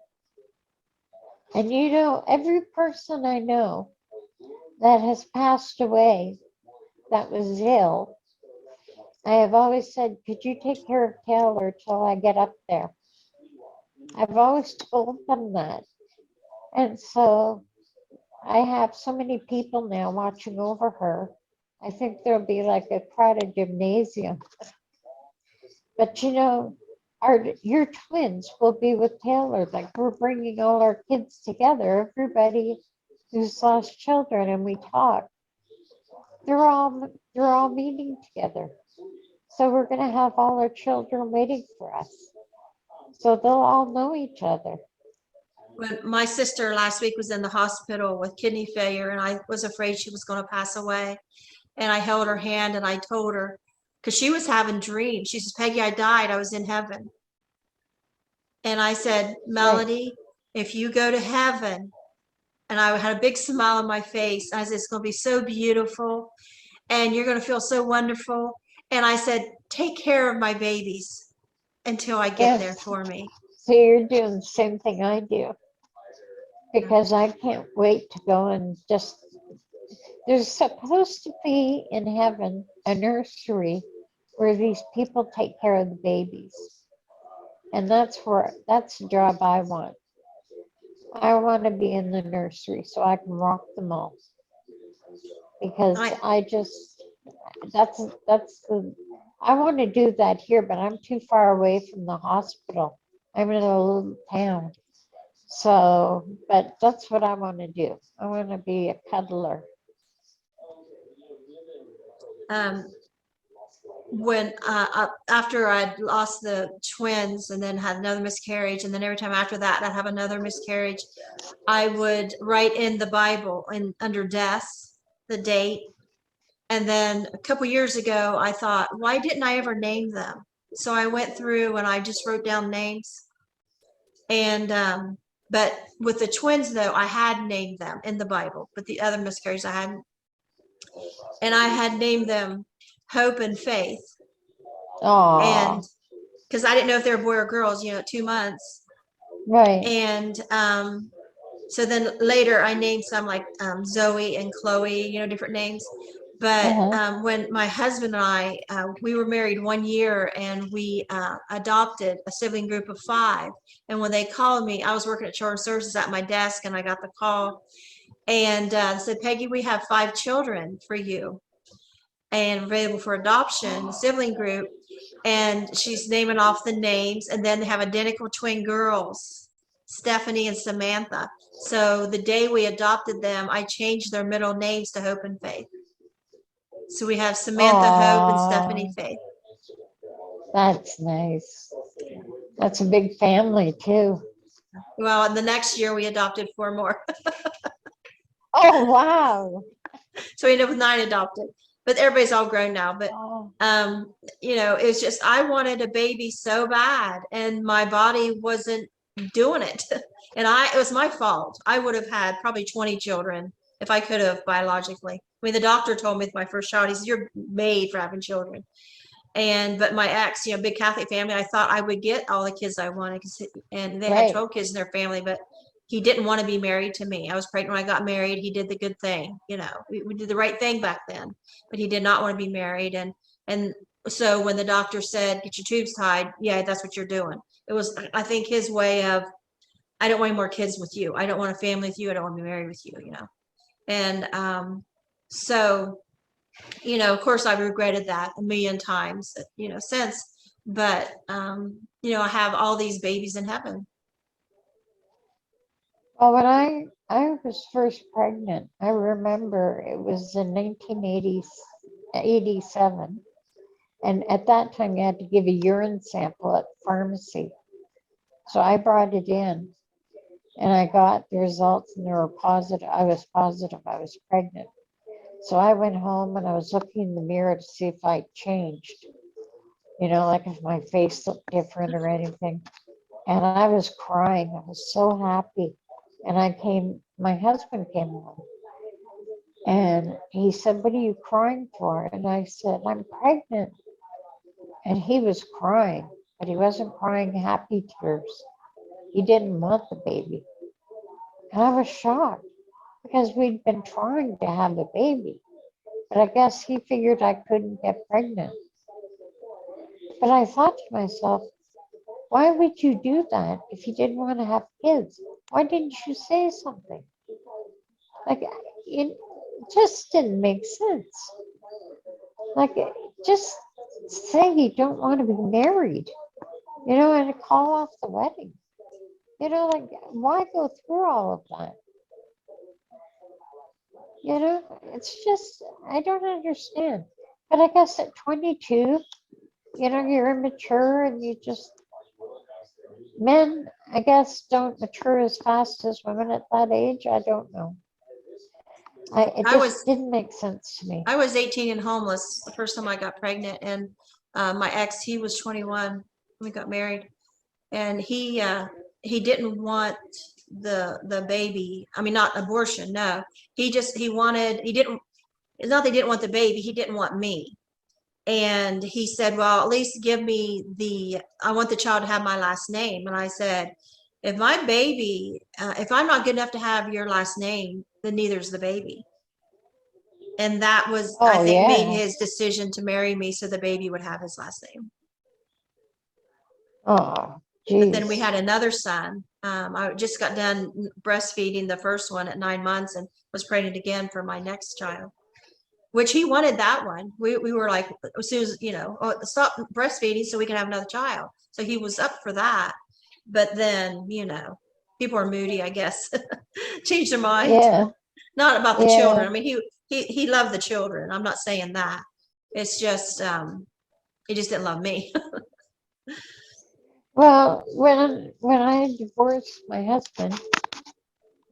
Speaker 2: and every person I know that has passed away that was ill, I have always said, could you take care of Taylor till I get up there? I've always told them that. And so I have so many people now watching over her. I think there'll be like a crowded gymnasium. But your twins will be with Taylor. Like, we're bringing all our kids together, everybody who's lost children, and we talk. They're all meeting together. So we're gonna have all our children waiting for us. So they'll all know each other.
Speaker 1: When my sister last week was in the hospital with kidney failure, and I was afraid she was going to pass away. And I held her hand and I told her, because she was having dreams. She says, Peggy, I died. I was in heaven. And I said,
Speaker 2: Right.
Speaker 1: Melody, if you go to heaven, and I had a big smile on my face. I said, it's going to be so beautiful and you're going to feel so wonderful. And I said, take care of my babies until I get there
Speaker 2: Yes.
Speaker 1: for me.
Speaker 2: So you're doing the same thing I do, because I can't wait to go and just, there's supposed to be in heaven a nursery where these people take care of the babies. And that's the job I want. I want to be in the nursery so I can rock them all. Because I want to do that here, but I'm too far away from the hospital. I'm in a little town. So, but that's what I want to do. I want to be a cuddler.
Speaker 1: When after I'd lost the twins and then had another miscarriage, and then every time after that I'd have another miscarriage, I would write in the Bible and under deaths the date. And then a couple years ago, I thought, why didn't I ever name them? So I went through and I just wrote down names. And but with the twins though, I had named them in the Bible, but the other miscarriages I hadn't. And I had named them Hope and Faith.
Speaker 2: Oh,
Speaker 1: And because I didn't know if they were boy or girls, at 2 months.
Speaker 2: right.
Speaker 1: And so then later I named some like Zoe and Chloe, different names. But when my husband and I, we were married 1 year, and we adopted a sibling group of 5. And when they called me, I was working at Children's Services at my desk, and I got the call and said, Peggy, we have 5 children for you and available for adoption, the sibling group. And she's naming off the names, and then they have identical twin girls, Stephanie and Samantha. So the day we adopted them, I changed their middle names to Hope and Faith. So we have Samantha Hope and Stephanie Faith.
Speaker 2: That's nice. That's a big family too.
Speaker 1: Well, and the next year we adopted 4 more.
Speaker 2: Oh, wow.
Speaker 1: So we ended up with 9 adopted, but everybody's all grown now. But it's just, I wanted a baby so bad, and my body wasn't doing it. And it was my fault. I would have had probably 20 children if I could have biologically. I mean, the doctor told me with my first child, he said, you're made for having children. But my ex, big Catholic family, I thought I would get all the kids I wanted, and they had 12 kids in their family, but he didn't want to be married to me. I was pregnant when I got married. He did the good thing. We did the right thing back then, but he did not want to be married. And so when the doctor said, get your tubes tied, yeah, that's what you're doing. It was, I think, his way of, I don't want any more kids with you. I don't want a family with you. I don't want to be married with you, And so, of course, I've regretted that a million times, since. But, I have all these babies in heaven.
Speaker 2: Well, when I was first pregnant, I remember it was in 1987. And at that time, you had to give a urine sample at the pharmacy. So I brought it in, and I got the results, and they were positive. I was positive I was pregnant. So I went home and I was looking in the mirror to see if I changed, like if my face looked different or anything. And I was crying. I was so happy. And my husband came home, and he said, what are you crying for? And I said, I'm pregnant. And he was crying, but he wasn't crying happy tears. He didn't want the baby. And I was shocked, because we'd been trying to have a baby. But I guess he figured I couldn't get pregnant. But I thought to myself, why would you do that if you didn't want to have kids? Why didn't you say something? Like, it just didn't make sense. Like, just say you don't want to be married, and call off the wedding. Like, why go through all of that? It's just, I don't understand. But I guess at 22, you're immature, and men, I guess, don't mature as fast as women at that age. I don't know. It just didn't make sense to me.
Speaker 1: I was 18 and homeless the first time I got pregnant, and my ex, he was 21 when we got married, and he didn't want the baby. I mean, not abortion, no. It's not that he didn't want the baby, he didn't want me. And he said, well, at least give me I want the child to have my last name. And I said, if my baby, if I'm not good enough to have your last name, then neither's the baby. And that was, I
Speaker 2: Oh,
Speaker 1: think, made
Speaker 2: yeah.
Speaker 1: his decision to marry me so the baby would have his last name.
Speaker 2: Oh,
Speaker 1: But then we
Speaker 2: geez.
Speaker 1: had another son. I just got done breastfeeding the first one at 9 months and was pregnant again for my next child, which he wanted that one. We were like, as soon as, oh, stop breastfeeding so we can have another child. So he was up for that. But then, people are moody, I guess, change their mind.
Speaker 2: Yeah.
Speaker 1: Not about the
Speaker 2: Yeah.
Speaker 1: children. I mean, he loved the children. I'm not saying that. It's just, he just didn't love me.
Speaker 2: Well, when I divorced my husband,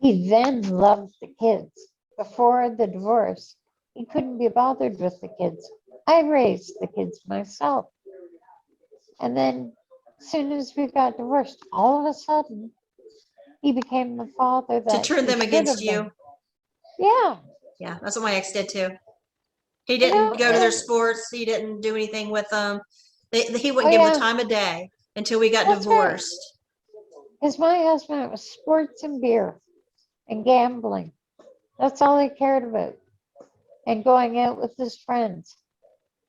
Speaker 2: he then loved the kids. Before the divorce, he couldn't be bothered with the kids. I raised the kids myself. And then as soon as we got divorced, all of a sudden, he became the father
Speaker 1: To
Speaker 2: that
Speaker 1: turn
Speaker 2: he
Speaker 1: them
Speaker 2: should
Speaker 1: against
Speaker 2: have
Speaker 1: you.
Speaker 2: been. Yeah.
Speaker 1: Yeah, that's what my ex did too. He
Speaker 2: You
Speaker 1: didn't
Speaker 2: know,
Speaker 1: go to their
Speaker 2: and
Speaker 1: sports. He didn't do anything with them. He
Speaker 2: oh
Speaker 1: wouldn't give them the
Speaker 2: yeah,
Speaker 1: time of day until we got
Speaker 2: that's right.
Speaker 1: divorced.
Speaker 2: Because my husband was sports and beer and gambling. That's all he cared about. And going out with his friends.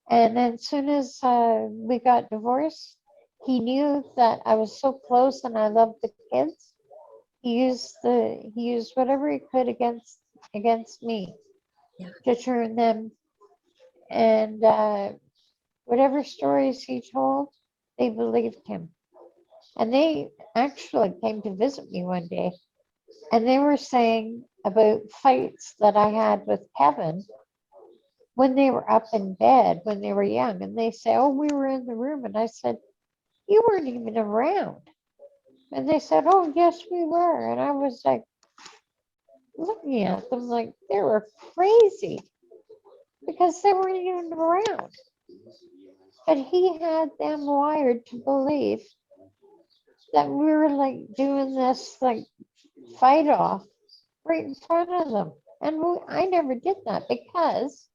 Speaker 2: And then as soon as we got divorced, he knew that I was so close and I loved the kids. He used whatever he could against me
Speaker 1: Yeah.
Speaker 2: to turn them. And whatever stories he told, they believed him. And they actually came to visit me one day, and they were saying about fights that I had with Kevin when they were up in bed when they were young. And they say, oh, we were in the room. And I said, you weren't even around. And they said, oh, yes, we were. And I was like, looking at them like they were crazy because they weren't even around. But he had them wired to believe that we were like doing this like fight off right in front of them. And I never did that because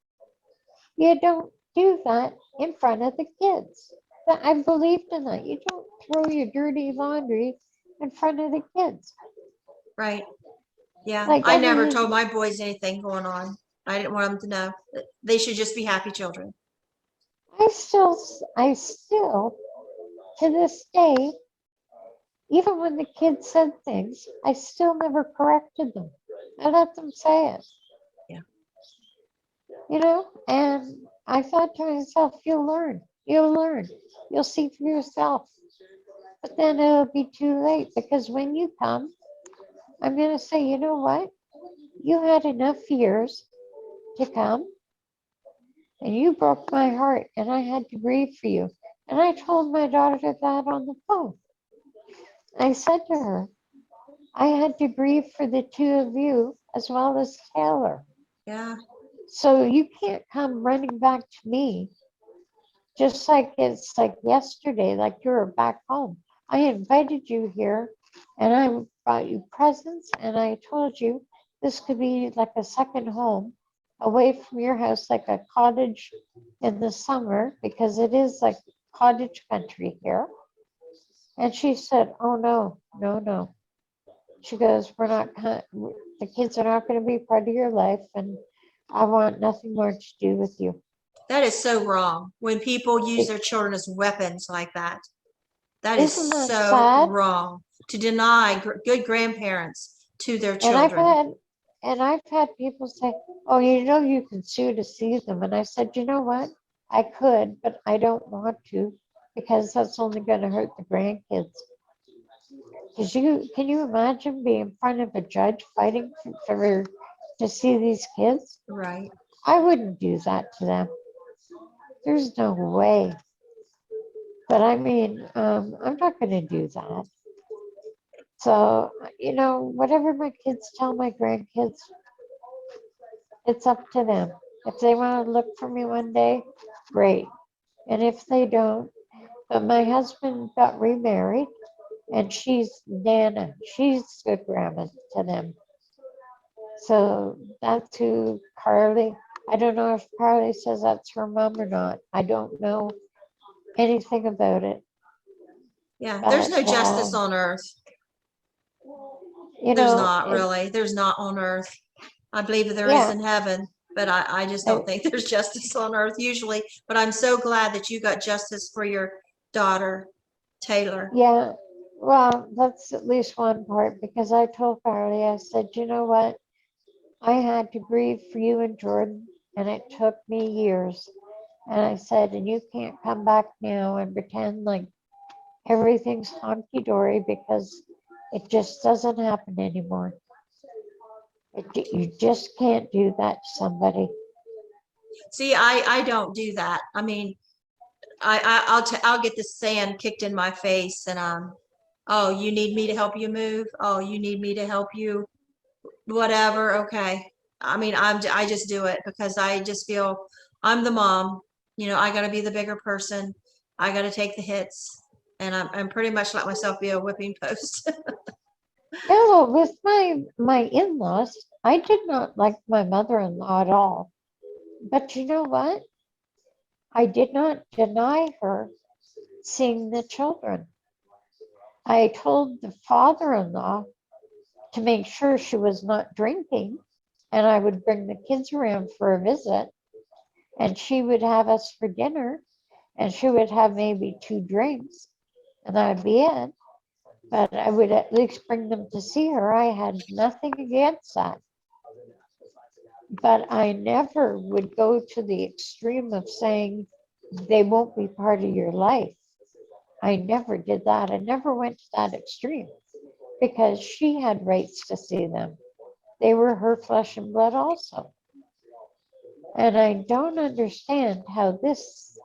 Speaker 2: you don't do that in front of the kids. But I believed in that. You don't throw your dirty laundry in front of the kids.
Speaker 1: Right. Yeah.
Speaker 2: Like,
Speaker 1: I
Speaker 2: I
Speaker 1: never
Speaker 2: mean,
Speaker 1: told my boys anything going on. I didn't want them to know. They should just be happy children.
Speaker 2: I still, to this day, even when the kids said things, I still never corrected them. I let them say it.
Speaker 1: Yeah.
Speaker 2: And I thought to myself, you'll see for yourself. But then it'll be too late because when you come, I'm going to say, you know what? You had enough years to come and you broke my heart and I had to grieve for you. And I told my daughter that on the phone. I said to her, I had to grieve for the two of you as well as Taylor.
Speaker 1: Yeah.
Speaker 2: So you can't come running back to me just like it's like yesterday, like you were back home. I invited you here and I brought you presents and I told you this could be like a second home away from your house, like a cottage in the summer, because it is like cottage country here. And she said, oh, no, no, no. She goes, the kids are not going to be part of your life and I want nothing more to do with you.
Speaker 1: That is so wrong when people use
Speaker 2: It,
Speaker 1: their children as weapons like that. That is
Speaker 2: isn't that
Speaker 1: so
Speaker 2: sad?
Speaker 1: wrong to deny good grandparents to their
Speaker 2: And I've
Speaker 1: children.
Speaker 2: had and I've had people say, "Oh, you can sue to see them." And I said, "You know what? I could, but I don't want to because that's only going to hurt the grandkids." Because can you imagine being in front of a judge fighting to see these kids?
Speaker 1: Right.
Speaker 2: I wouldn't do that to them. There's no way. But I mean, I'm not going to do that. So, whatever my kids tell my grandkids, it's up to them. If they want to look for me one day, great. And if they don't, but my husband got remarried and she's Nana. She's a grandma to them. So that's who Carly I don't know if Carly says that's her mom or not. I don't know anything about it.
Speaker 1: Yeah, there's no
Speaker 2: But,
Speaker 1: justice on earth.
Speaker 2: you
Speaker 1: There's
Speaker 2: know,
Speaker 1: not really. There's not on earth. I believe there is
Speaker 2: yeah,
Speaker 1: in heaven, but I just don't think there's justice on earth usually. But I'm so glad that you got justice for your daughter, Taylor.
Speaker 2: yeah. Well, that's at least one part because I told Carly, I said, you know what? I had to grieve for you and Jordan, and it took me years. And I said, and you can't come back now and pretend like everything's honky dory because it just doesn't happen anymore. You just can't do that to somebody.
Speaker 1: See, I don't do that. I mean, I'll get the sand kicked in my face, and oh, you need me to help you move? Oh, you need me to help you, whatever. Okay. I mean, I just do it because I just feel I'm the mom. You know, I got to be the bigger person. I got to take the hits, and I'm pretty much let myself be a whipping post.
Speaker 2: Yeah, well, with my in-laws, I did not like my mother-in-law at all. But you know what? I did not deny her seeing the children. I told the father-in-law to make sure she was not drinking, and I would bring the kids around for a visit, and she would have us for dinner, and she would have maybe 2 drinks, and that would be it. But I would at least bring them to see her. I had nothing against that. But I never would go to the extreme of saying they won't be part of your life. I never did that. I never went to that extreme because she had rights to see them. They were her flesh and blood also. And I don't understand how this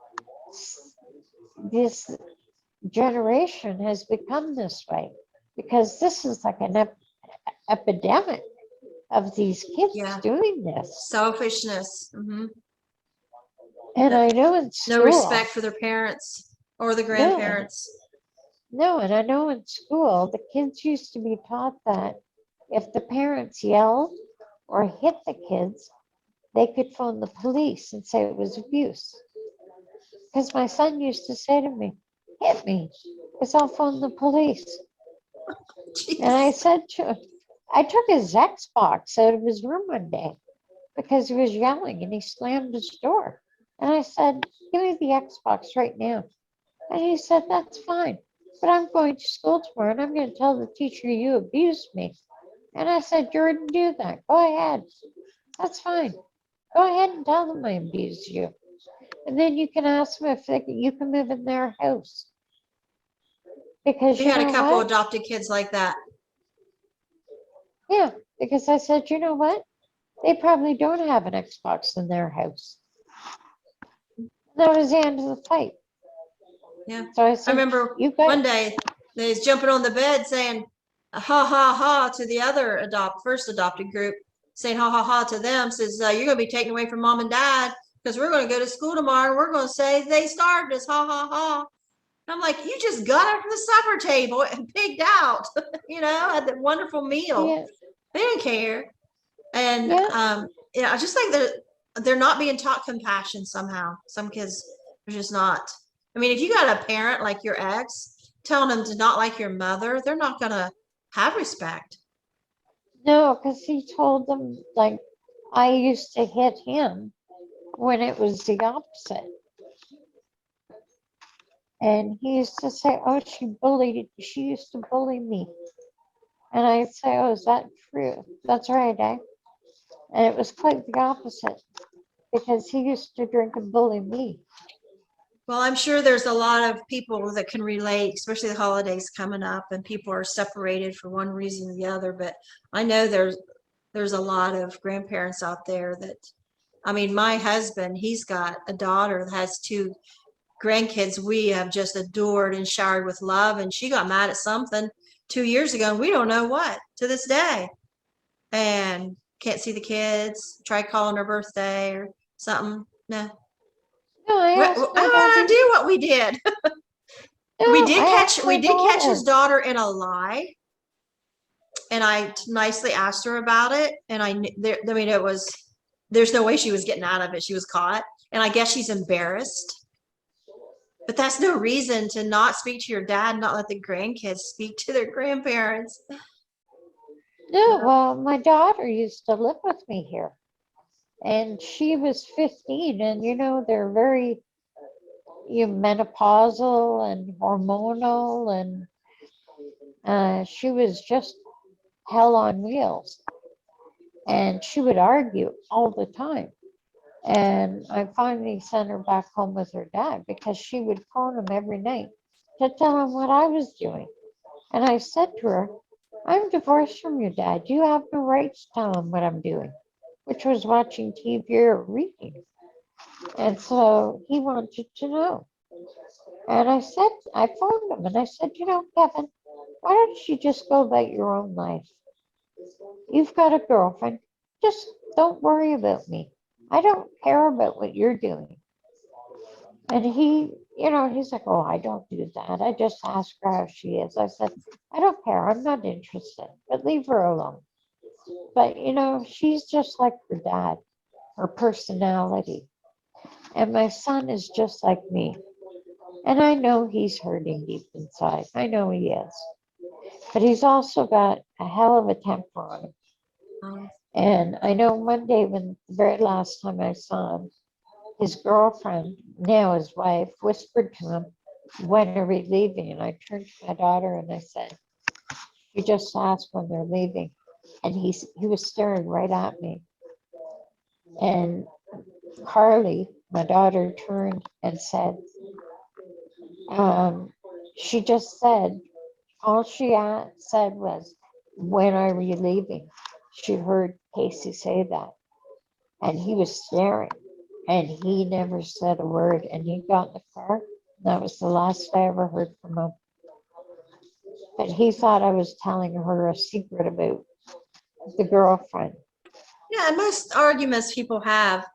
Speaker 2: generation has become this way because this is like an epidemic of these kids
Speaker 1: Yeah.
Speaker 2: doing this.
Speaker 1: Selfishness.
Speaker 2: And
Speaker 1: No,
Speaker 2: I know in
Speaker 1: no
Speaker 2: school,
Speaker 1: respect for their parents or the
Speaker 2: no,
Speaker 1: grandparents.
Speaker 2: no, and I know in school, the kids used to be taught that if the parents yelled or hit the kids, they could phone the police and say it was abuse. Because my son used to say to me, hit me, because I'll phone the police. And I
Speaker 1: Jeez.
Speaker 2: said to him, I took his Xbox out of his room one day because he was yelling and he slammed his door. And I said, give me the Xbox right now. And he said, that's fine. But I'm going to school tomorrow and I'm going to tell the teacher you abused me. And I said, Jordan, do that. Go ahead. That's fine. Go ahead and tell them I abused you. And then you can ask them if you can move in their house. Because
Speaker 1: We
Speaker 2: you
Speaker 1: had a
Speaker 2: know
Speaker 1: couple
Speaker 2: what?
Speaker 1: adopted kids like that.
Speaker 2: Yeah, because I said, you know what? They probably don't have an Xbox in their house. That was the end of the fight.
Speaker 1: Yeah.
Speaker 2: So I
Speaker 1: I
Speaker 2: said,
Speaker 1: remember
Speaker 2: you
Speaker 1: one
Speaker 2: got,
Speaker 1: day they was jumping on the bed saying ha ha ha to the other first adopted group, saying ha ha ha to them, says you're going to be taken away from mom and dad because we're going to go to school tomorrow and we're going to say they starved us, ha ha ha. And I'm like, you just got up from the supper table and pigged out, you know, had that wonderful meal.
Speaker 2: yeah,
Speaker 1: They didn't care. And
Speaker 2: yeah,
Speaker 1: yeah, I just think that they're not being taught compassion somehow. Some kids are just not. I mean, if you got a parent like your ex telling them to not like your mother, they're not gonna have respect.
Speaker 2: no, because he told them, like, I used to hit him when it was the opposite. And he used to say, oh, she used to bully me. And I'd say, oh, is that true? That's right, eh? And it was quite the opposite because he used to drink and bully me.
Speaker 1: Well, I'm sure there's a lot of people that can relate, especially the holidays coming up and people are separated for one reason or the other. But I know there's a lot of grandparents out there that, I mean, my husband, he's got a daughter that has 2 grandkids we have just adored and showered with love, and she got mad at something 2 years ago and we don't know what to this day, and can't see the kids. Try calling her birthday or something. No,
Speaker 2: No, I
Speaker 1: we,
Speaker 2: asked my
Speaker 1: I
Speaker 2: daughter.
Speaker 1: do what we did.
Speaker 2: No, I asked
Speaker 1: We
Speaker 2: my
Speaker 1: did catch his
Speaker 2: daughter.
Speaker 1: daughter in a lie, and I nicely asked her about it, and I mean, it was there's no way she was getting out of it. She was caught. And I guess she's embarrassed. But that's no reason to not speak to your dad, not let the grandkids speak to their grandparents.
Speaker 2: No, well, my daughter used to live with me here. And she was 15, and you know, they're very menopausal and hormonal, and she was just hell on wheels. And she would argue all the time. And I finally sent her back home with her dad because she would phone him every night to tell him what I was doing. And I said to her, I'm divorced from your dad. You have no right to tell him what I'm doing, which was watching TV or reading. And so he wanted to know. And I phoned him and I said, you know, Kevin, why don't you just go about your own life? You've got a girlfriend. Just don't worry about me. I don't care about what you're doing. And he, you know, he's like, oh, I don't do that. I just ask her how she is. I said, I don't care. I'm not interested, but leave her alone. But, you know, she's just like her dad, her personality. And my son is just like me. And I know he's hurting deep inside. I know he is. But he's also got a hell of a temper on him. And I know one day when the very last time I saw him, his girlfriend, now his wife, whispered to him, when are we leaving? And I turned to my daughter and I said, you just asked when they're leaving. And he was staring right at me. And Carly, my daughter, turned and said, she just said, all she said was, when are we leaving? She heard Casey say that. And he was staring. And he never said a word. And he got in the car. That was the last I ever heard from him. But he thought I was telling her a secret about the girlfriend.
Speaker 1: Yeah, and most arguments people have,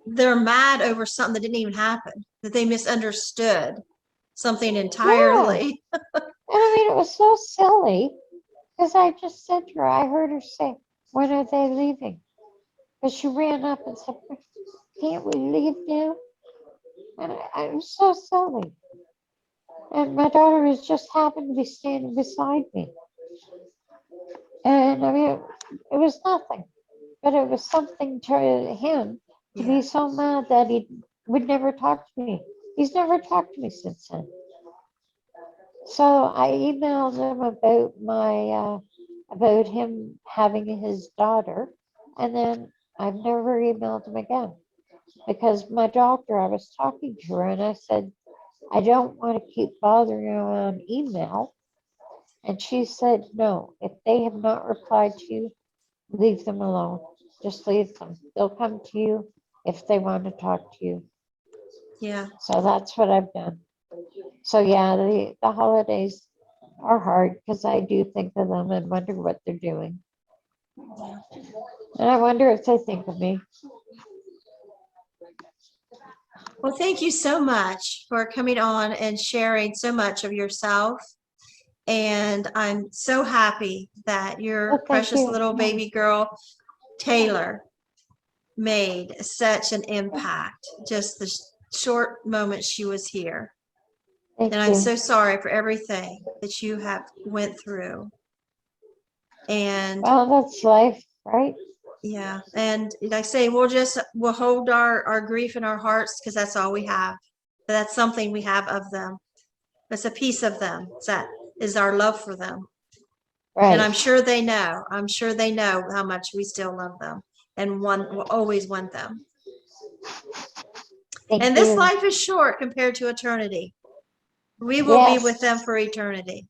Speaker 1: they're mad over something that didn't even happen, that they misunderstood something entirely.
Speaker 2: Yeah. And I mean, it was so silly because I just said to her, I heard her say, when are they leaving? Because she ran up and said, can't we leave now? And I was so silly. And my daughter has just happened to be standing beside me. And I mean, it was nothing, but it was something to him to be so mad that he would never talk to me. He's never talked to me since then. So I emailed him about him having his daughter, and then I've never emailed him again because my doctor, I was talking to her and I said, I don't want to keep bothering you on email. And she said, no, if they have not replied to you, leave them alone. Just leave them. They'll come to you if they want to talk to you.
Speaker 1: Yeah.
Speaker 2: So that's what I've done. So yeah, the holidays are hard because I do think of them and wonder what they're doing. And I wonder if they think of me.
Speaker 1: Well, thank you so much for coming on and sharing so much of yourself. And I'm so happy that your precious little baby girl, Taylor, made such an impact, just the short moment she was here.
Speaker 2: Thank
Speaker 1: and I'm
Speaker 2: you.
Speaker 1: so sorry for everything that you have went through. And
Speaker 2: well, that's life, right?
Speaker 1: yeah, and like I say, we'll hold our grief in our hearts because that's all we have. But that's something we have of them. It's a piece of them. That is our love for them.
Speaker 2: Right.
Speaker 1: And I'm sure they know. I'm sure they know how much we still love them and will always want them.
Speaker 2: Thank
Speaker 1: and this
Speaker 2: you.
Speaker 1: life is short compared to eternity. We will be with them for eternity.